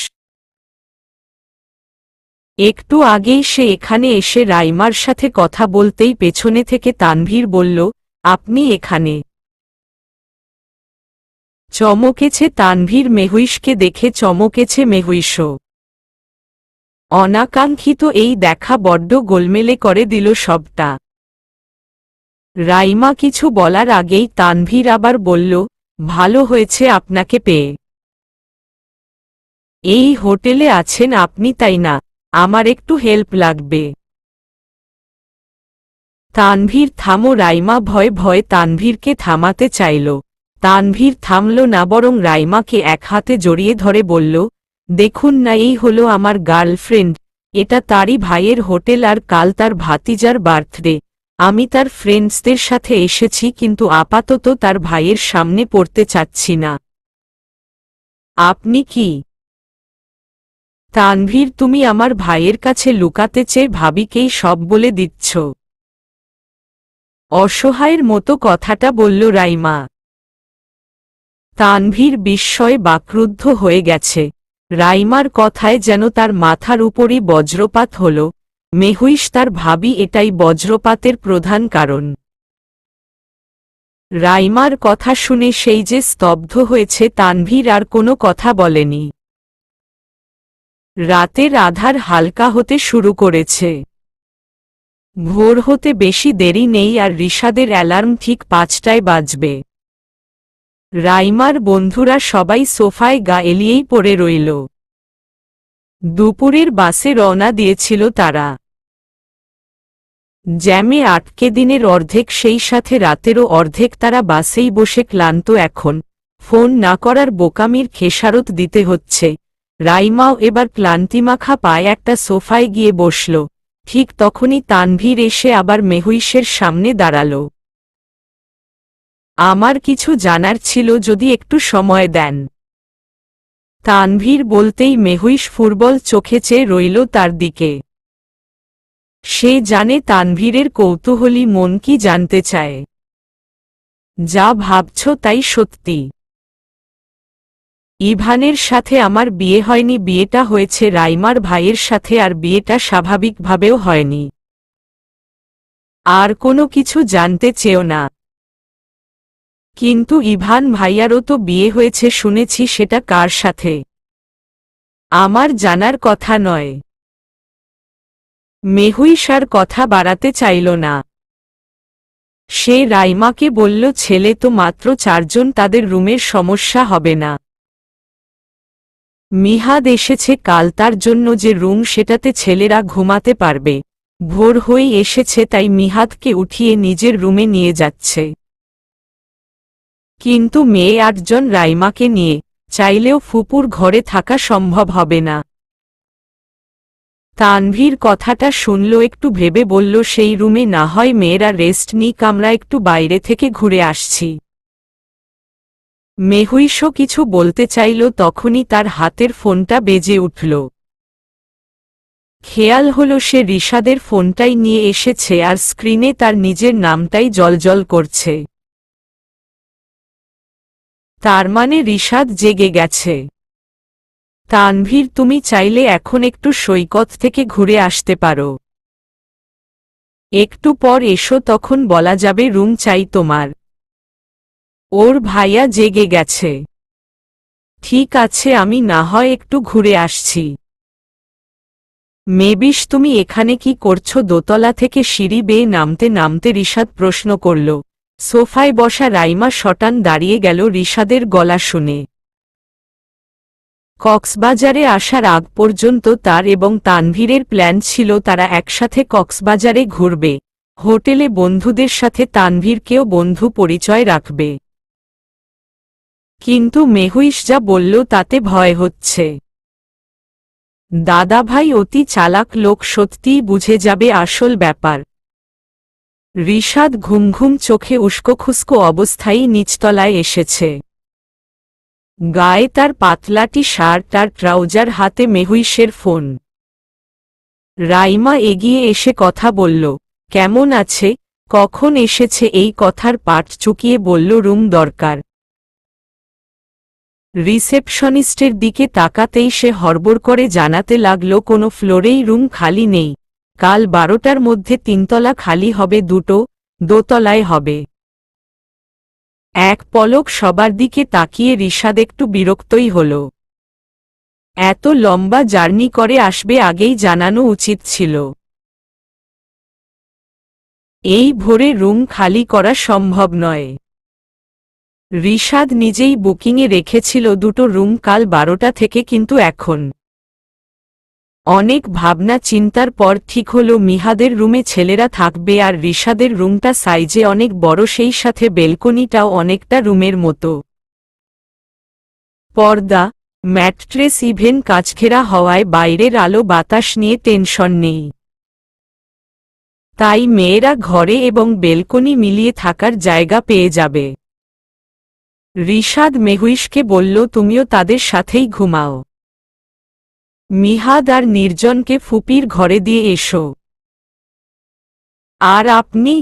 একটু আগেই সে এখানে এসে রাইমার সাথে কথা বলতেই পেছনে থেকে তানভীর বলল, আপনি এখানে? চমকেছে তানভীর, মেহুইশকে দেখে চমকেছে মেহুইশও। অনাকাঙ্ক্ষিত এই দেখা বড্ড গোলমেলে করে দিল সবটা। রাইমা কিছু বলার আগেই তানভীর আবার বলল, ভালো হয়েছে আপনাকে পেয়ে। এই হোটেলে আছেন আপনি, তাই না? আমার একটু হেল্প লাগবে। তানভীর থামো। রাইমা ভয়ে ভয়ে তানভীরকে থামাতে চাইল। তানভীর থামল না, বরং রাইমাকে এক হাতে জড়িয়ে ধরে বলল, দেখুন না, এই হলো আমার গার্লফ্রেন্ড। এটা তারই ভাইয়ের হোটেল আর কাল তার ভাতিজার বার্থডে। আমি তার ফ্রেন্ডসদের সাথে এসেছি, কিন্তু আপাতত তার ভাইয়ের সামনে পড়তে চাচ্ছি না। আপনি কি? তানভীর, তুমি আমার ভাইয়ের কাছে লুকাতে চেয়ে ভাবিকেই সব বলে দিচ্ছ? অসহায়ের মতো কথাটা বলল রাইমা। তানভীর বিস্ময়ে বাকরুদ্ধ হয়ে গেছে। রাইমার কথায় যেন তার মাথার উপরই বজ্রপাত হল। মেহুইশ তার ভাবি, এটাই বজ্রপাতের প্রধান কারণ। রাইমার কথা শুনে সেই যে স্তব্ধ হয়েছে, তানভীর আর কোনো কথা বলেনি। রাতের আধার হালকা হতে শুরু করেছে। ভোর হতে বেশি দেরি নেই, আর রিশাদের অ্যালার্ম ঠিক 5টায় বাজবে। রাইমার বন্ধুরা সবাই সোফায় গা এলিয়েই পড়ে রইল। দুপুরের বাসে রওনা দিয়েছিল তারা। জ্যামে আটকে দিনের অর্ধেক, সেই সাথে রাতেরও অর্ধেক তারা বাসেই বসে ক্লান্ত। এখন ফোন না করার বোকামির খেসারত দিতে হচ্ছে। রাইমাও এবার ক্লান্তিমাখা পায়ে একটা সোফায় গিয়ে বসল। ঠিক তখনই তানভীর এসে আবার মেহুইশের সামনে দাঁড়াল। আমার কিছু জানার ছিল, যদি একটু সময় দেন। তানভীর বলতেই মেহুইশ ফুটবল চোখে চেয়ে রইল তার দিকে। সে জানে তানভীরের কৌতূহলী মন কি জানতে চায়। যা ভাবছ তাই সত্যি? ইভানের সাথে আমার বিয়ে হয়নি, বিয়েটা হয়েছে রাইমার ভাইয়ের সাথে, আর বিয়েটা স্বাভাবিকভাবেও হয়নি। আর কোনো কিছু জানতে চেও না। কিন্তু ইভান ভাইয়ারও তো বিয়ে হয়েছে শুনেছি, সেটা কার সাথে? আমার জানার কথা নয়। মেহুইশ আর কথা বাড়াতে চাইল না। সে রাইমাকে বলল, ছেলে তো মাত্র 4 জন, তাদের রুমের সমস্যা হবে না। মিহাদ এসেছে কাল, তার জন্য যে রুম সেটাতে ছেলেরা ঘুমাতে পারবে। ভোর হয়ে এসেছে, তাই মিহাদকে উঠিয়ে নিজের রুমে নিয়ে যাচ্ছে। কিন্তু মেয়ে 8 জন রাইমাকে নিয়ে চাইলেও ফুপুর ঘরে থাকা সম্ভব হবে না। তানভীর কথাটা শুনল, একটু ভেবে বলল, সেই রুমে না হয় মেয়েরা রেস্ট নিক, আমরা একটু বাইরে থেকে ঘুরে আসছি। মেহুইশও কিছু বলতে চাইল, তখনই তার হাতের ফোনটা বেজে উঠল। খেয়াল হলো সে রিশাদের ফোনটাই নিয়ে এসেছে আর স্ক্রিনে তার নিজের নামটাই জ্বলজ্বল করছে। তার মানে রিশাদ জেগে গেছে। তানভীর, তুমি চাইলে এখন একটু সৈকত থেকে ঘুরে আসতে পারো। একটু পর এসো, তখন বলা যাবে রুম চাই তোমার। ওর ভাইয়া জেগে গেছে। ঠিক আছে, আমি না হয় একটু ঘুরে আসছি। মেবিশ, তুমি এখানে কি করছো? দোতলা থেকে সিঁড়ি বেয়ে নামতে নামতে রিশাদ প্রশ্ন করল। সোফায় বসা রাইমা শটান দাঁড়িয়ে গেল রিশাদের গলা শুনে। কক্সবাজারে আসার আগ পর্যন্ত তার এবং তানভীরের প্ল্যান ছিল তারা একসাথে কক্সবাজারে ঘুরবে, হোটেলে বন্ধুদের সাথে তানভীরকেও বন্ধু পরিচয় রাখবে। কিন্তু মেহুইশ যা বলল তাতে ভয় হচ্ছে। দাদাভাই অতি চালাক লোক, সত্যিই বুঝে যাবে আসল ব্যাপার। রিশাদ ঘুম ঘুম চোখে উস্কোখুস্কো অবস্থায় নিচতলায় এসেছে। গায়ে তার পাতলাটি শার্ট আর ট্রাউজার, হাতে মেহুইশের ফোন। রাইমা এগিয়ে এসে কথা বলল, কেমন আছে? কখন এসেছে? এই কথার পাট চুকিয়ে বলল, রুম দরকার। রিসেপশনিস্টের দিকে তাকাতেই সে হড়বড় করে জানাতে লাগল, কোনো ফ্লোরেই রুম খালি নেই। কাল 12টার মধ্যে 3 তলা খালি হবে, 2টো দোতলায় হবে। এক পলক সবার দিকে তাকিয়ে রিশাদ একটু বিরক্তই হল। এত লম্বা জার্নি করে আসবে, আগেই জানানো উচিত ছিল। এই ভোরে রুম খালি করা সম্ভব নয়। রিশাদ নিজেই বুকিংয়ে রেখেছিল 2টো রুম কাল 12টা থেকে, কিন্তু এখন অনেক ভাবনা চিন্তার পর ঠিক হলো মিহাদের রুমে ছেলেরা থাকবে আর রিশাদের রুমটা সাইজে অনেক বড়, সেই সাথে বেলকনিটাও অনেকটা রুমের মতো। পর্দা, ম্যাট্রেস, ইভেন কাচঘেরা হওয়ায় বাইরের আলো বাতাস নিয়ে টেনশন নেই। তাই মেয়েরা ঘরে এবং বেলকনি মিলিয়ে থাকার জায়গা পেয়ে যাবে। রিশাদ মেহুইশকে বলল, তুমিও তাদের সাথেই ঘুমাও। মিহাদ আর নির্জনকে ফুপির ঘরে দিয়ে এসো। আর আপনি?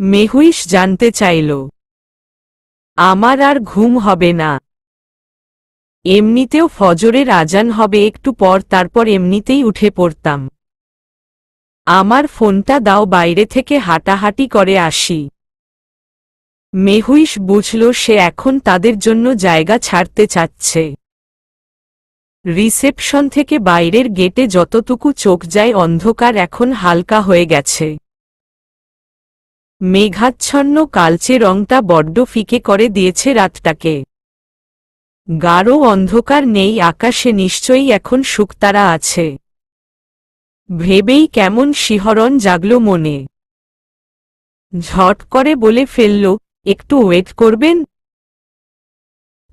মেহুইশ জানতে চাইল। আমার আর ঘুম হবে না। এমনিতেও ফজরের আজান হবে একটু পর, তারপর এমনিতেই উঠে পড়তাম। আমার ফোনটা দাও, বাইরে থেকে হাঁটাহাঁটি করে আসি। মেহুইশ বুঝল সে এখন তাদের জন্য জায়গা ছাড়তে চাচ্ছে। রিসেপশন থেকে বাইরের গেটে যতটুকু চোখ যায় অন্ধকার এখন হালকা হয়ে গেছে। মেঘাচ্ছন্ন কালচে রংটা বড্ড ফিকে করে দিয়েছে রাতটাকে। গাঢ় অন্ধকার নেই আকাশে, নিশ্চয়ই এখন শুকতারা আছে। ভেবেই কেমন শিহরণ জাগল মনে। ঝট করে বলে ফেলল, একটু ওয়েট করবেন?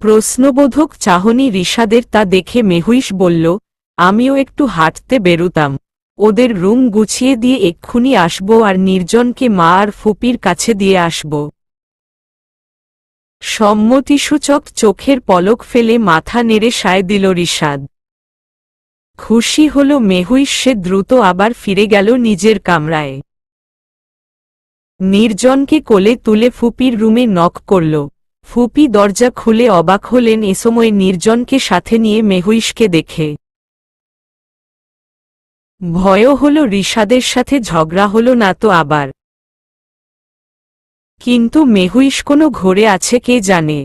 প্রশ্নবোধক চাহনি রিশাদের, তা দেখে মেহুইশ বলল, আমিও একটু হাঁটতে বেরুতাম, ওদের রুম গুছিয়ে দিয়ে এক্ষুনি আসব আর নির্জনকে মা আর ফুপির কাছে দিয়ে আসব। সম্মতিসূচক চোখের পলক ফেলে মাথা নেড়ে সায় দিল রিশাদ। খুশি হল মেহুইশ, সে দ্রুত আবার ফিরে গেল নিজের কামরায়। নির্জনকে কোলে তুলে ফুপির রুমে নক করল। ফুপি দরজা খুলে অবাক হলেন এ সময় নির্জনকে সাথে নিয়ে মেহুইশকে দেখে। ভয়ও হল রিশাদের সাথে ঝগড়া হলো না তো আবার। কিন্তু মেহুইশ কোনো ঘোরে আছে কে জানে।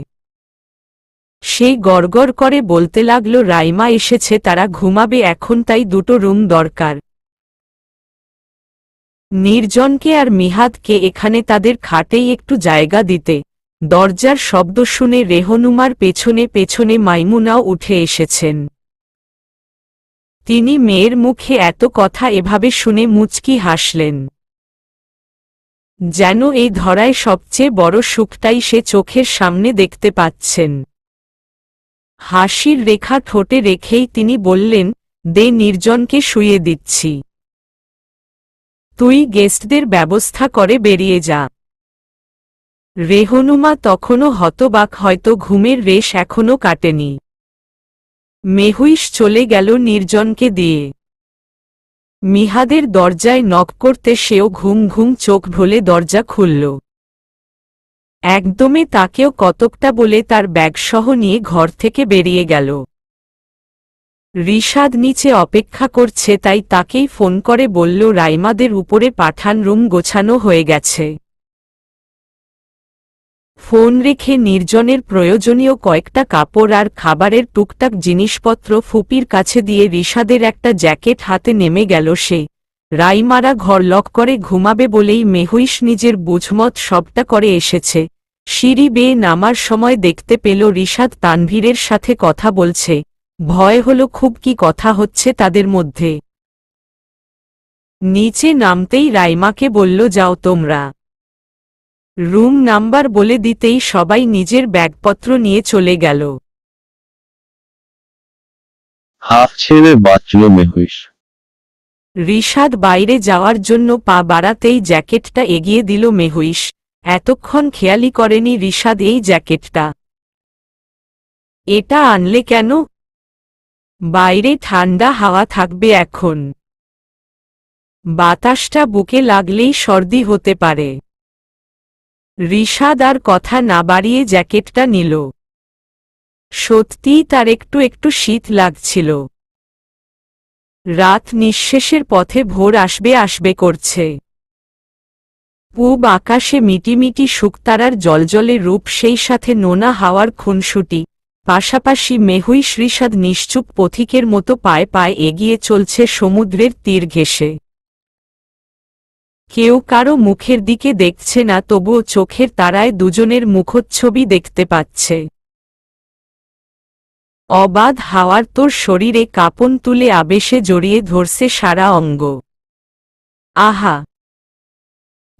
সেই গড়গড় করে বলতে লাগল, রাইমা এসেছে, তারা ঘুমাবে এখন, তাই 2টো রুম দরকার। নির্জনকে আর মিহাদকে এখানে তাদের খাটেই একটু জায়গা দিতে। দরজার শব্দ শুনে রেহনুমার পেছনে পেছনে মাইমুনাও উঠে এসেছেন। তিনি মেয়ের মুখে এত কথা এভাবে শুনে মুচকি হাসলেন। যেন এই ধরায় সবচেয়ে বড় সুখটাই সে চোখের সামনে দেখতে পাচ্ছেন। হাসির রেখা ঠোঁটে রেখেই তিনি বললেন, দে, নির্জনকে শুইয়ে দিচ্ছি। তুই গেস্টদের ব্যবস্থা করে বেরিয়ে যা। রেহনুমা তখনও হতবাক, হয়তো ঘুমের রেশ এখনো কাটেনি। মেহুইশ চলে গেল নির্জনকে দিয়ে। মিহাদের দরজায় নক করতে সেও ঘুম ঘুম চোখ ঢোলে দরজা খুলল। একদমে তাকেও কতকটা বলে তার ব্যাগসহ নিয়ে ঘর থেকে বেরিয়ে গেল। রিশাদ নিচে অপেক্ষা করছে, তাই তাকেই ফোন করে বলল রাইমাদের উপরে পাঠান রুম গোছানো হয়ে গেছে। ফোন রেখে নির্জনের প্রয়োজনীয় কয়েকটা কাপড় আর খাবারের টুকটাক জিনিসপত্র ফুপির কাছে দিয়ে রিশাদের একটা জ্যাকেট হাতে নেমে গেল সে। রাইমারা ঘর লক করে ঘুমাবে বলেই মেহুইশ নিজের বুঝমত সবটা করে এসেছে। সিঁড়ি বেয়ে নামার সময় দেখতে পেল রিশাদ তানভীরের সাথে কথা বলছে। ভয় হলো খুব, কি কথা হচ্ছে তাদের মধ্যে। নিচে নামতেই রাইমাকে বলল, যাও তোমরা। রুম নাম্বার বলে দিতেই সবাই নিজের ব্যাগপত্র নিয়ে চলে গেল। হাফ ছেড়ে বাঁচল মেহুইশ। রিশাদ বাইরে যাওয়ার জন্য পা বাড়াতেই জ্যাকেটটা এগিয়ে দিল মেহুইশ। এতক্ষণ খেয়ালই করেনি রিশাদ এই জ্যাকেটটা। এটা আনলে কেন? বাইরে ঠান্ডা হাওয়া থাকবে এখন। বাতাসটা বুকে লাগলেই সর্দি হতে পারে। রিশাদ আর কথা না বাড়িয়ে জ্যাকেটটা নিল। সত্যিই তার একটু একটু শীত লাগছিল। রাত নিঃশেষের পথে ভোর আসবে আসবে করছে। পূব আকাশে মিটিমিটি শুকতারার জলজলে রূপ, সেই সাথে নোনা হাওয়ার খুনসুটি। পাশাপাশি মেহুইশ রিশাদ নিশ্চুপ পথিকের মতো পায়ে পায়ে এগিয়ে চলছে সমুদ্রের তীর ঘেঁষে। কেউ কারো মুখের দিকে দেখছে না, তবুও চোখের তারায় দুজনের মুখচ্ছবি দেখতে পাচ্ছে। অবাধ হাওয়ার তোর শরীরে কাঁপন তুলে আবেশে জড়িয়ে ধরছে সারা অঙ্গ। আহা,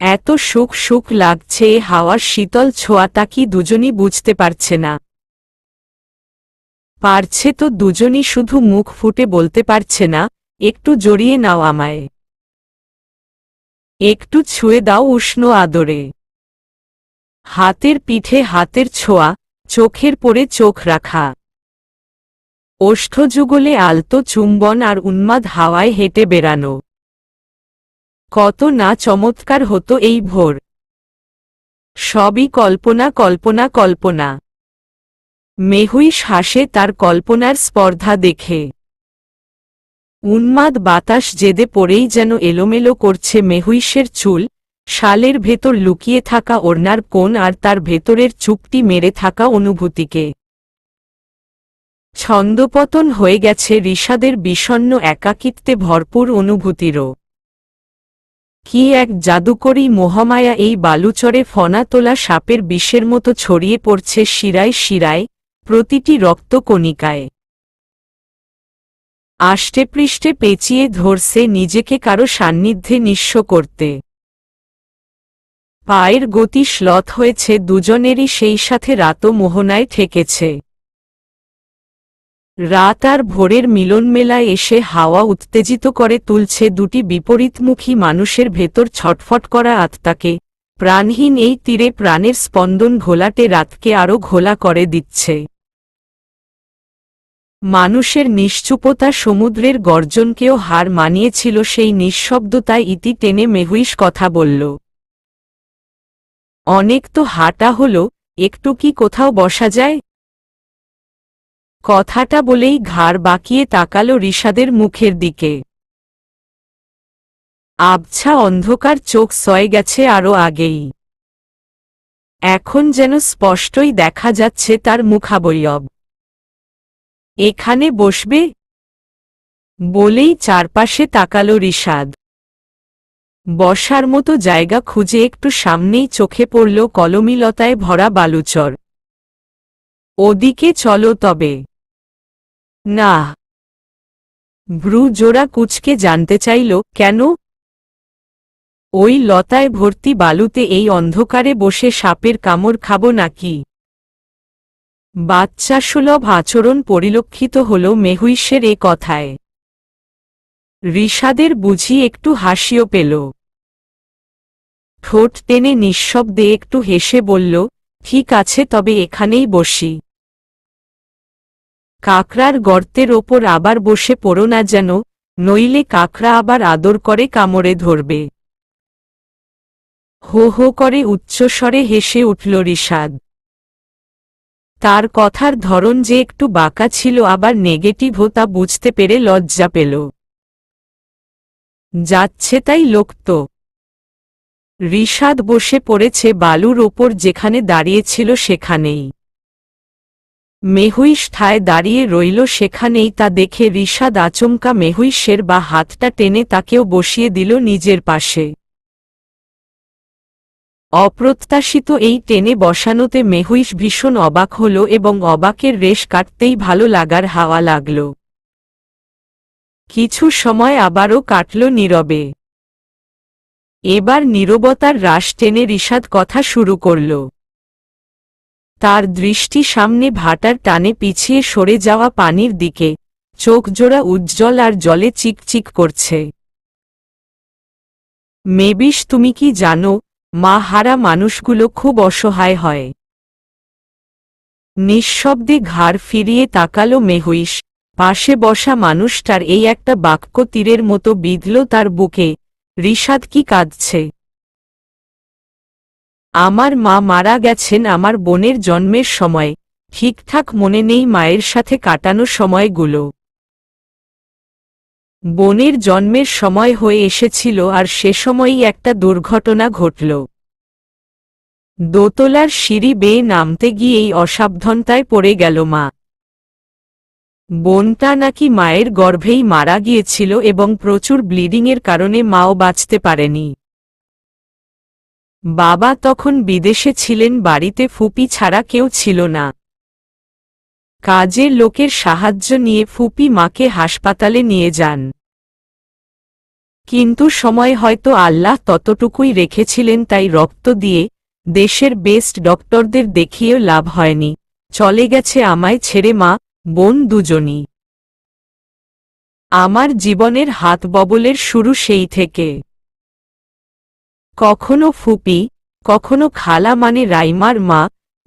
এত সুখ সুখ লাগছে। এ হাওয়ার শীতল ছোঁয়াটা কি দুজনই বুঝতে পারছে না? পারছে তো দুজনই, শুধু মুখ ফুটে বলতে পারছে না, একটু জড়িয়ে নাও আমায়, একটু ছুঁয়ে দাও উষ্ণ আদরে। হাতের পিঠে হাতের ছোঁয়া, চোখের পরে চোখ রাখা। ওষ্ঠযুগলে আলতো চুম্বন আর উন্মাদ হাওয়ায় হেঁটে বেড়ানো। কত না চমৎকার হতো এই ভোর। সবই কল্পনা, কল্পনা, কল্পনা। মেহুইশ হাসে তার কল্পনার স্পর্ধা দেখে। উন্মাদ বাতাস জেদে পড়েই যেন এলোমেলো করছে মেহুইশের চুল, শালের ভেতর লুকিয়ে থাকা ওড়নার কোণ আর তার ভেতরের চুপটি মেরে থাকা অনুভূতিকে। ছন্দপতন হয়ে গেছে রিশাদের বিষণ্ণ একাকিত্বে ভরপুর অনুভূতিরও। কি এক জাদুকরী মোহমায়া এই বালুচরে ফনা তোলা সাপের বিষের মতো ছড়িয়ে পড়ছে শিরায় শিরায়, প্রতিটি রক্তকণিকায়। আষ্টেপৃষ্ঠে পেঁচিয়ে ধরছে নিজেকে কারো সান্নিধ্যে নিঃস্ব করতে। পায়ের গতি শ্লথ হয়েছে দুজনেরই, সেই সাথে রাতও মোহনায় ঠেকেছে। রাত আর ভোরের মিলনমেলায় এসে হাওয়া উত্তেজিত করে তুলছে দুটি বিপরীতমুখী মানুষের ভেতর ছটফট করা আত্মাকে। প্রাণহীন এই তীরে প্রাণের স্পন্দন ঘোলাটে রাতকে আরও ঘোলা করে দিচ্ছে। মানুষের নিশ্চুপতা সমুদ্রের গর্জনকেও হার মানিয়েছিল, সেই নিঃশব্দতায় ইতি টেনে মেহুইশ কথা বলল, অনেক তো হাঁটা হলো, একটু কি কোথাও বসা যায়? কথাটা বলেই ঘাড় বাঁকিয়ে তাকালো রিশাদের মুখের দিকে। আবছা অন্ধকার চোখ সয়ে গেছে আরও আগেই। এখন যেন স্পষ্টই দেখা যাচ্ছে তার মুখাবয়ব। এখানে বসবে? বলেই চারপাশে তাকালো রিশাদ। বসার মতো জায়গা খুঁজে একটু সামনেই চোখে পড়ল কলমিলতায় ভরা বালুচর। ওদিকে চলো তবে। না। ভ্রু জোড়া কুঁচকে জানতে চাইল, কেন? ওই লতায় ভর্তি বালুতে এই অন্ধকারে বসে সাপের কামড় খাব নাকি? বাচ্চাসুলভ আচরণ পরিলক্ষিত হল মেহুইশের এ কথায়। রিশাদের বুঝি একটু হাসিও পেল। ঠোঁট টেনে নিঃশব্দে একটু হেসে বলল, ঠিক আছে তবে এখানেই বসি। কাকড়ার গর্তের ওপর আবার বসে পড়ো না যেন, নইলে কাকড়া আবার আদর করে কামড়ে ধরবে। হো হো করে উচ্চস্বরে হেসে উঠল রিশাদ। তার কথার ধরন যে একটু বাঁকা ছিল আবার নেগেটিভও তা বুঝতে পেরে লজ্জা পেল। যাচ্ছে তাই লোকত। রিশাদ বসে পড়েছে বালুর ওপর, যেখানে দাঁড়িয়েছিল সেখানেই। মেহুইশ ঠায় দাঁড়িয়ে রইল সেখানেই। তা দেখে রিশাদ আচমকা মেহুইশের বা হাতটা টেনে তাকেও বসিয়ে দিল নিজের পাশে। অপ্রত্যাশিত এই টেনে বসানোতে মেহুইশ ভীষণ অবাক হল এবং অবাকের রেশ কাটতেই ভালো লাগার হাওয়া লাগল। কিছু সময় আবারও কাটল নীরবে। এবার নীরবতার রাশ টেনে রিশাদ কথা শুরু করল। তার দৃষ্টি সামনে ভাটার টানে পিছিয়ে সরে যাওয়া পানির দিকে, চোখ জোড়া উজ্জ্বল আর জলে চিকচিক করছে। মেবিশ, তুমি কি জানো, মা হারা মানুষগুলো খুব অসহায় হয়। নিঃশব্দে ঘাড় ফিরিয়ে তাকালো মেহুইশ। পাশে বসা মানুষটার এই একটা বাক্য তীরের মতো বিঁধল তার বুকে। রিশাদ কি কাঁদছে? আমার মা মারা গেছেন আমার বোনের জন্মের সময়। ঠিকঠাক মনে নেই মায়ের সাথে কাটানো সময়গুলো। বোনের জন্মের সময় হয়ে এসেছিল আর সে সময়ই একটা দুর্ঘটনা ঘটল। দোতলার সিঁড়ি বেয়ে নামতে গিয়েই অসাবধানতায় পড়ে গেল মা। বোনটা নাকি মায়ের গর্ভেই মারা গিয়েছিল এবং প্রচুর ব্লিডিংয়ের কারণে মাও বাঁচতে পারেনি। বাবা তখন বিদেশে ছিলেন, বাড়িতে ফুপি ছাড়া কেউ ছিল না। কাজের লোকের সাহায্য নিয়ে ফুপি মাকে হাসপাতালে নিয়ে যান। কিন্তু সময় হয়তো আল্লাহ ততটুকুই রেখেছিলেন, তাই রক্ত দিয়ে দেশের বেস্ট ডক্টরদের দেখিয়েও লাভ হয়নি। চলে গেছে আমায় ছেড়ে মা, বোন দুজনই। আমার জীবনের হাত ববলের শুরু সেই থেকে। কখনো ফুপি, কখনো খালা মানে রাইমার মা,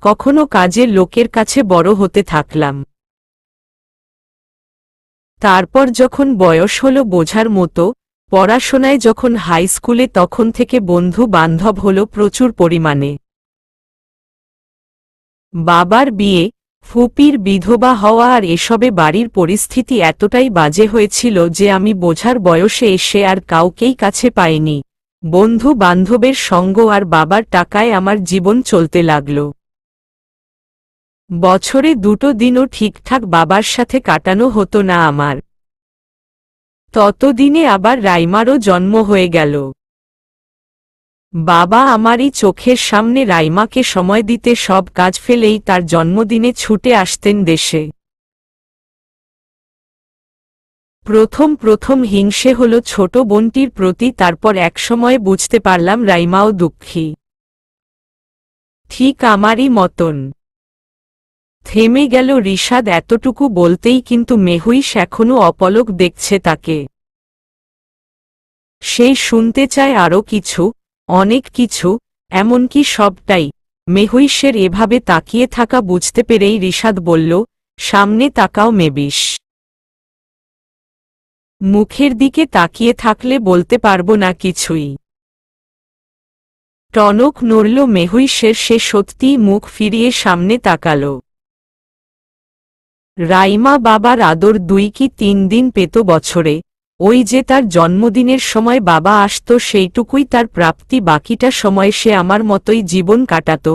কখনো কাজের লোকের কাছে বড় হতে থাকলাম। তারপর যখন বয়স হলো বোঝার মতো, পড়াশোনায় যখন হাই স্কুলে, তখন থেকে বন্ধু বান্ধব হলো প্রচুর পরিমাণে। বাবার বিয়ে, ফুপির বিধবা হওয়া আর এসবে বাড়ির পরিস্থিতি এতটাই বাজে হয়েছিল যে আমি বোঝার বয়সে এসে আর কাউকেই কাছে পাইনি। বন্ধু বান্ধবের সঙ্গ আর বাবার টাকায় আমার জীবন চলতে লাগল। বছরে 2 দিনও ঠিকঠাক বাবার সাথে কাটানো হতো না আমার। ততদিনে আবার রাইমারও জন্ম হয়ে গেল। বাবা আমারই চোখের সামনে রাইমাকে সময় দিতে সব কাজ ফেলেই তার জন্মদিনে ছুটে আসতেন দেশে। প্রথম হিংসে হলো ছোট বোনটির প্রতি, তারপর একসময় বুঝতে পারলাম রাইমাও দুঃখী, ঠিক আমারই মতন। থেমে গেল রিশাদ এতটুকু বলতেই, কিন্তু মেহুইশ এখনো অপলক দেখছে তাকে। সে শুনতে চায় আরও কিছু, অনেক কিছু, এমনকি সবটাই। মেহুইশের এভাবে তাকিয়ে থাকা বুঝতে পেরেই রিশাদ বলল, সামনে তাকাও মেবিশ। মুখের দিকে তাকিয়ে থাকলে বলতে পারবো না কিছুই। টনক নড়ল মেহুইশের, সে সত্যিই মুখ ফিরিয়ে সামনে তাকাল। রাইমা বাবার আদর 2 কি 3 দিন পেত বছরে। ওই যে তার জন্মদিনের সময় বাবা আসত, সেইটুকুই তার প্রাপ্তি। বাকিটা সময় সে আমার মতোই জীবন কাটাত।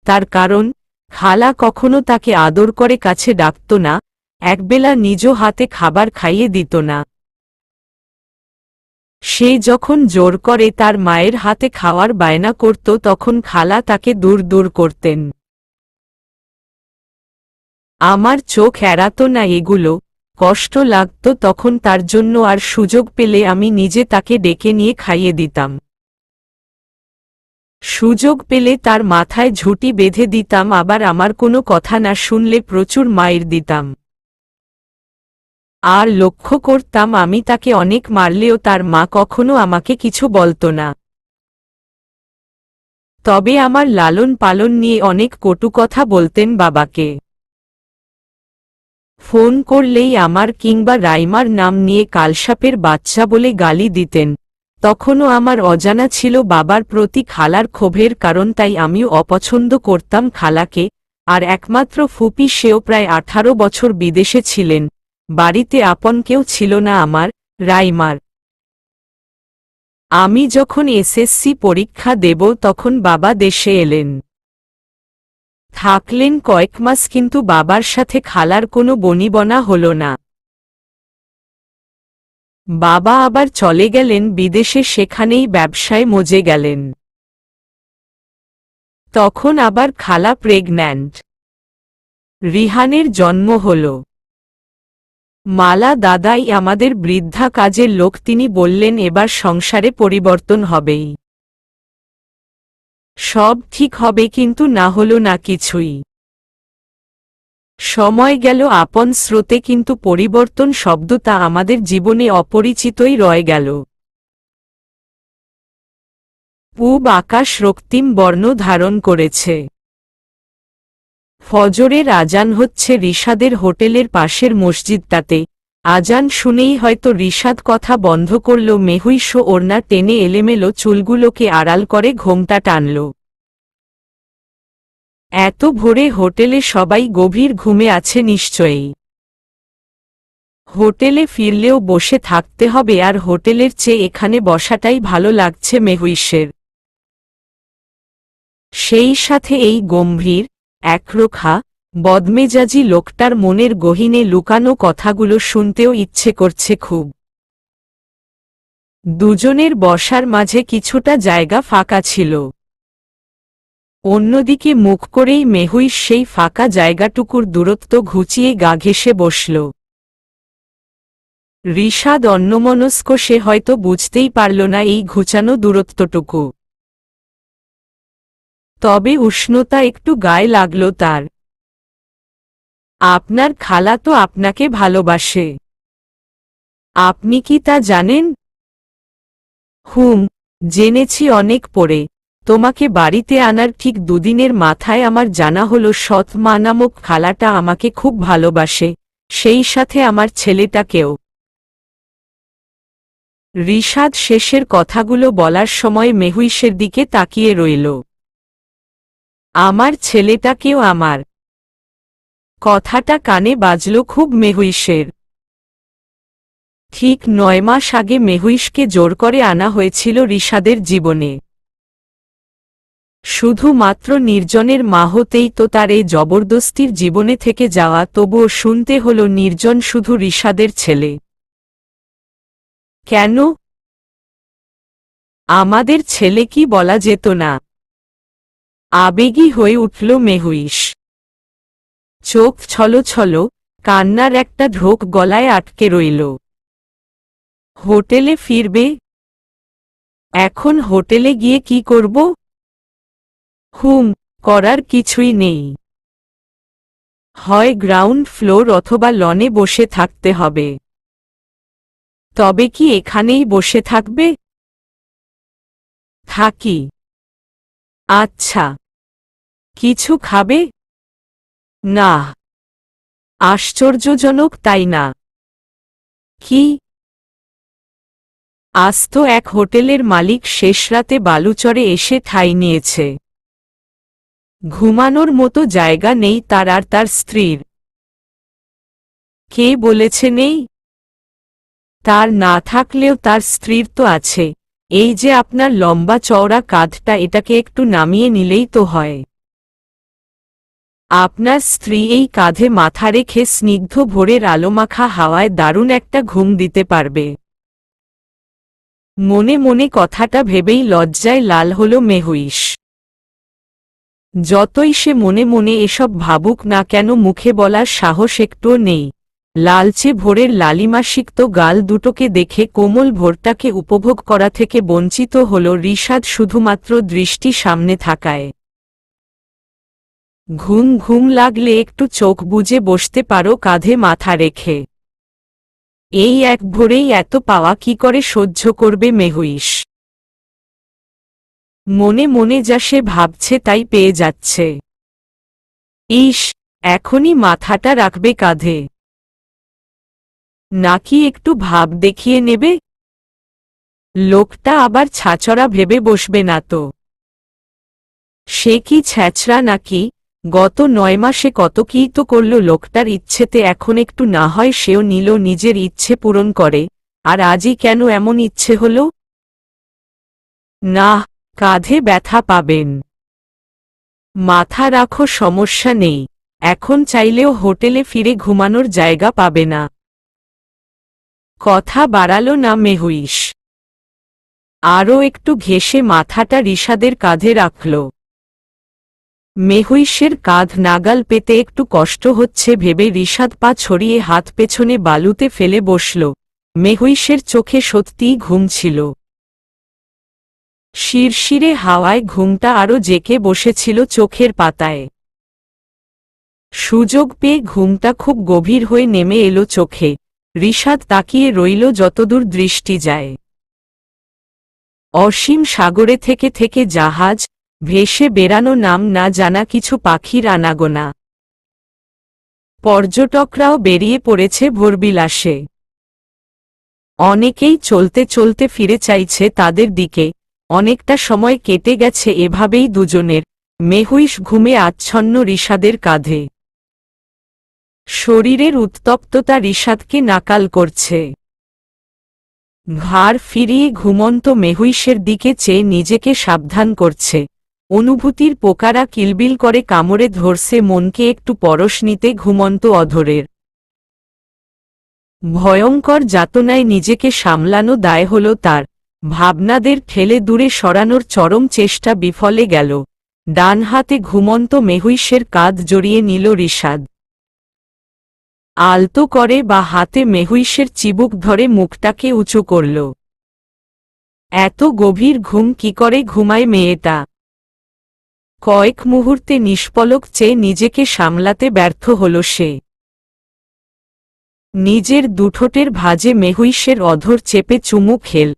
তার কারণ, খালা কখনো তাকে আদর করে কাছে ডাকত না, একবেলা নিজ হাতে খাবার খাইয়ে দিত না। সে যখন জোর করে তার মায়ের হাতে খাওয়ার বায়না করত তখন খালা তাকে দূর দূর করতেন। আমার চোখ এড়াতো না এগুলো, কষ্ট লাগত তখন তার জন্য, আর সুযোগ পেলে আমি নিজে তাকে ডেকে নিয়ে খাইয়ে দিতাম। সুযোগ পেলে তার মাথায় ঝুঁটি বেঁধে দিতাম, আবার আমার কোনো কথা না শুনলে প্রচুর মাইর দিতাম। আর লক্ষ্য করতাম আমি তাকে অনেক মারলেও তার মা কখনো আমাকে কিছু বলতো না। তবে আমার লালন পালন নিয়ে অনেক কটু কথা বলতেন বাবাকে। ফোন করলেই আমার কিংবা রাইমার নাম নিয়ে কালসাপের বাচ্চা বলে গালি দিতেন। তখনও আমার অজানা ছিল বাবার প্রতি খালার ক্ষোভের কারণ, তাই আমিও অপছন্দ করতাম খালাকে। আর একমাত্র ফুপি, সেও প্রায় 18 বছর বিদেশে ছিলেন, বাড়িতে আপন কেউ ছিল না আমার, রাইমার। আমি যখন এসএসসি পরীক্ষা দেব তখন বাবা দেশে এলেন। থাকলেন কয়েক মাস, কিন্তু বাবার সাথে খালার কোনো বনিবনা হলো না। বাবা আবার চলে গেলেন বিদেশে, সেখানেই ব্যবসায় মজে গেলেন। তখন আবার খালা প্রেগন্যান্ট। রিহানের জন্ম হল। মালা দাদাই আমাদের বৃদ্ধা কাজের লোক, তিনি বললেন এবার সংসারে পরিবর্তন হবেই, সব ঠিক হবে, কিন্তু না হলো না কিছুই। সময় গেল আপন স্রোতে, কিন্তু পরিবর্তন শব্দটা আমাদের জীবনে অপরিচিতই রয়ে গেল। পূব আকাশ রক্তিম বর্ণ ধারণ করেছে। ফজরের আজান হচ্ছে রিশাদের হোটেলের পাশের মসজিদটাতে। আজান শুনেই হয়তো রিশাদ কথা বন্ধ করল। মেহুইশ ওড়না টেনে এলেমেলো চুলগুলোকে আড়াল করে ঘোমটা টানল। এত ভোরে হোটেলে সবাই গভীর ঘুমে আছে নিশ্চয়ই। হোটেলে ফিরলেও বসে থাকতে হবে, আর হোটেলের চেয়ে এখানে বসাটাই ভালো লাগছে মেহুইশের। সেই সাথে এই গম্ভীর, একরোখা, বদমেজাজি লোকটার মনের গহীনে লুকানো কথাগুলো শুনতেও ইচ্ছে করছে খুব। দুজনের বসার মাঝে কিছুটা জায়গা ফাঁকা ছিল। অন্যদিকে মুখ করেই মেহুইশ সেই ফাঁকা জায়গাটুকুর দূরত্ব ঘুচিয়ে গা ঘেঁষে বসল। রিশাদ অন্যমনস্ক, সে হয়তো বুঝতেই পারল না এই ঘুচানো দূরত্বটুকু। তবে উষ্ণতা একটু গায়ে লাগল তার। আপনার খালা তো আপনাকে ভালোবাসে, আপনি কি তা জানেন? জেনেছি অনেক পরে। তোমাকে বাড়িতে আনার ঠিক দুদিনের মাথায় আমার জানা হলো সৎ মা নামক খালাটা আমাকে খুব ভালোবাসে, সেই সাথে আমার ছেলেটাকেও। রিশাদ শেষের কথাগুলো বলার সময় মেহুইশের দিকে তাকিয়ে রইল। আমার ছেলেটাকেও আমার। কথাটা কানে বাজল খুব মেহুইশের। ঠিক 9 মাস আগে মেহুইশকে জোর করে আনা হয়েছিল রিশাদের জীবনে। শুধুমাত্র নির্জনের মা হতেই তো তার এই জবরদস্তির জীবনে থেকে যাওয়া, তবুও শুনতে হলো নির্জন শুধু রিশাদের ছেলে। কেন? আমাদের ছেলে কি বলা যেত না? আবেগী হয়ে উঠল মেহুইশ। চোখ ছলছল, কান্নার একটা ঢোক গলায় আটকে রইল। হোটেলে ফিরবে? এখন হোটেলে গিয়ে কি করব? করার কিছুই নেই। হয় গ্রাউন্ড ফ্লোর অথবা লনে বসে থাকতে হবে। তবে কি এখানেই বসে থাকবে? থাকি। আচ্ছা। কিছু খাবে? না। আশ্চর্যজনক, তাই না? কি? আস্ত এক হোটেলের মালিক শেষ রাতে বালুচরে এসে ঠাঁই নিয়েছে। ঘুমানোর মতো জায়গা নেই তার আর তার স্ত্রীর। কে বলেছে নেই? তার না থাকলেও তার স্ত্রীর তো আছে। এই যে আপনার লম্বা চওড়া কাঁধটা, এটাকে একটু নামিয়ে নিলেই তো হয়। আপনার স্ত্রী এই কাঁধে মাথা রেখে স্নিগ্ধ ভোরের আলোমাখা হাওয়ায় দারুণ একটা ঘুম দিতে পারবে। মনে মনে কথাটা ভেবেই লজ্জায় লাল হল মেহুইশ। যতই সে মনে মনে এসব ভাবুক না কেন মুখে বলার সাহস একটুও নেই। লালচে ভোরের লালিমাসিক্ত গাল দুটোকে দেখে কোমল ভোরটাকে উপভোগ করা থেকে বঞ্চিত হল রিশাদ শুধুমাত্র দৃষ্টি সামনে থাকায়। ঘুম ঘুম লাগলে একটু চোখ বুজে বসতে পারো কাঁধে মাথা রেখে। এই এক ভোরেই এত পাওয়া কি করে সহ্য করবে মেহুইশ। মনে মনে যা সে ভাবছে তাই পেয়ে যাচ্ছে। ইস, এখনই মাথাটা রাখবে কাঁধে, নাকি একটু ভাব দেখিয়ে নেবে? লোকটা আবার ছাচড়া ভেবে বসবে না তো? সে কি ছ্যাচড়া নাকি? গত 9 মাসে কত কী তো করল লোকটার ইচ্ছেতে, এখন একটু না হয় সেও নিল নিজের ইচ্ছে পূরণ করে, আর আজই কেন এমন ইচ্ছে হল? না, কাঁধে ব্যথা পাবেন। মাথা রাখো, সমস্যা নেই, এখন চাইলেও হোটেলে ফিরে ঘুমানোর জায়গা পাবে না। কথা বাড়ালো না মেহুইশ। আরও একটু ঘেঁষে মাথাটা রিশাদের কাঁধে রাখল। মেহুইশের কাঁধ নাগাল পেতে একটু কষ্ট হচ্ছে ভেবে রিশাদ পা ছড়িয়ে হাত পেছনে বালুতে ফেলে বসল। মেহুইশের চোখে সত্যিই ঘুম ছিল। শিরশিরে হাওয়ায় ঘুমটা আরও জেকে বসেছিল চোখের পাতায়। সুযোগ পেয়ে ঘুমটা খুব গভীর হয়ে নেমে এলো চোখে। রিশাদ তাকিয়ে রইল যতদূর দৃষ্টি যায়। অসীম সাগরে থেকে থেকে জাহাজ ভেসে বেড়ানো, নাম না জানা কিছু পাখির আনাগোনা। পর্যটকরাও বেরিয়ে পড়েছে ভোরবিলাসে। অনেকেই চলতে চলতে ফিরে চাইছে তাদের দিকে। অনেকটা সময় কেটে গেছে এভাবেই দুজনের। মেহুইশ ঘুমে আচ্ছন্ন রিশাদের কাঁধে। শরীরের উত্তপ্ততা রিশাদকে নাকাল করছে। ঘাড় ফিরিয়ে ঘুমন্ত মেহুইশের দিকে চেয়ে নিজেকে সাবধান করছে। অনুভূতির পোকারা কিলবিল করে কামড়ে ধরছে মনকে একটু পরশ নিতে ঘুমন্ত অধরের। ভয়ঙ্কর যাতনায় নিজেকে সামলানো দায় হল তার। ভাবনাদের ঠেলে দূরে সরানোর চরম চেষ্টা বিফলে গেল। ডান হাতে ঘুমন্ত মেহুইশের কাঁধ জড়িয়ে নিল রিশাদ। আলতো করে বা হাতে মেহুইশের চিবুক ধরে মুখটাকে উঁচু করল। এত গভীর ঘুম কি করে ঘুমায় মেয়েটা? কয়েক মুহূর্তে নিষ্পলক চেয়ে নিজেকে সামলাতে ব্যর্থ হল সে। নিজের দুঠোঁটের ভাঁজে মেহুইশের অধর চেপে চুমু খেল।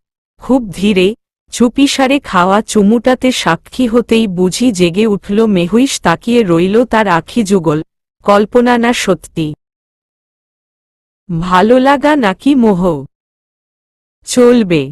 খুব ধীরে, চুপিসারে খাওয়া চুমুটাতে সাক্ষী হতেই বুঝি জেগে উঠল মেহুইশ। তাকিয়ে রইল তার আখি যুগল। কল্পনা না সত্যি? ভালো লাগা নাকি মোহ? চলবে।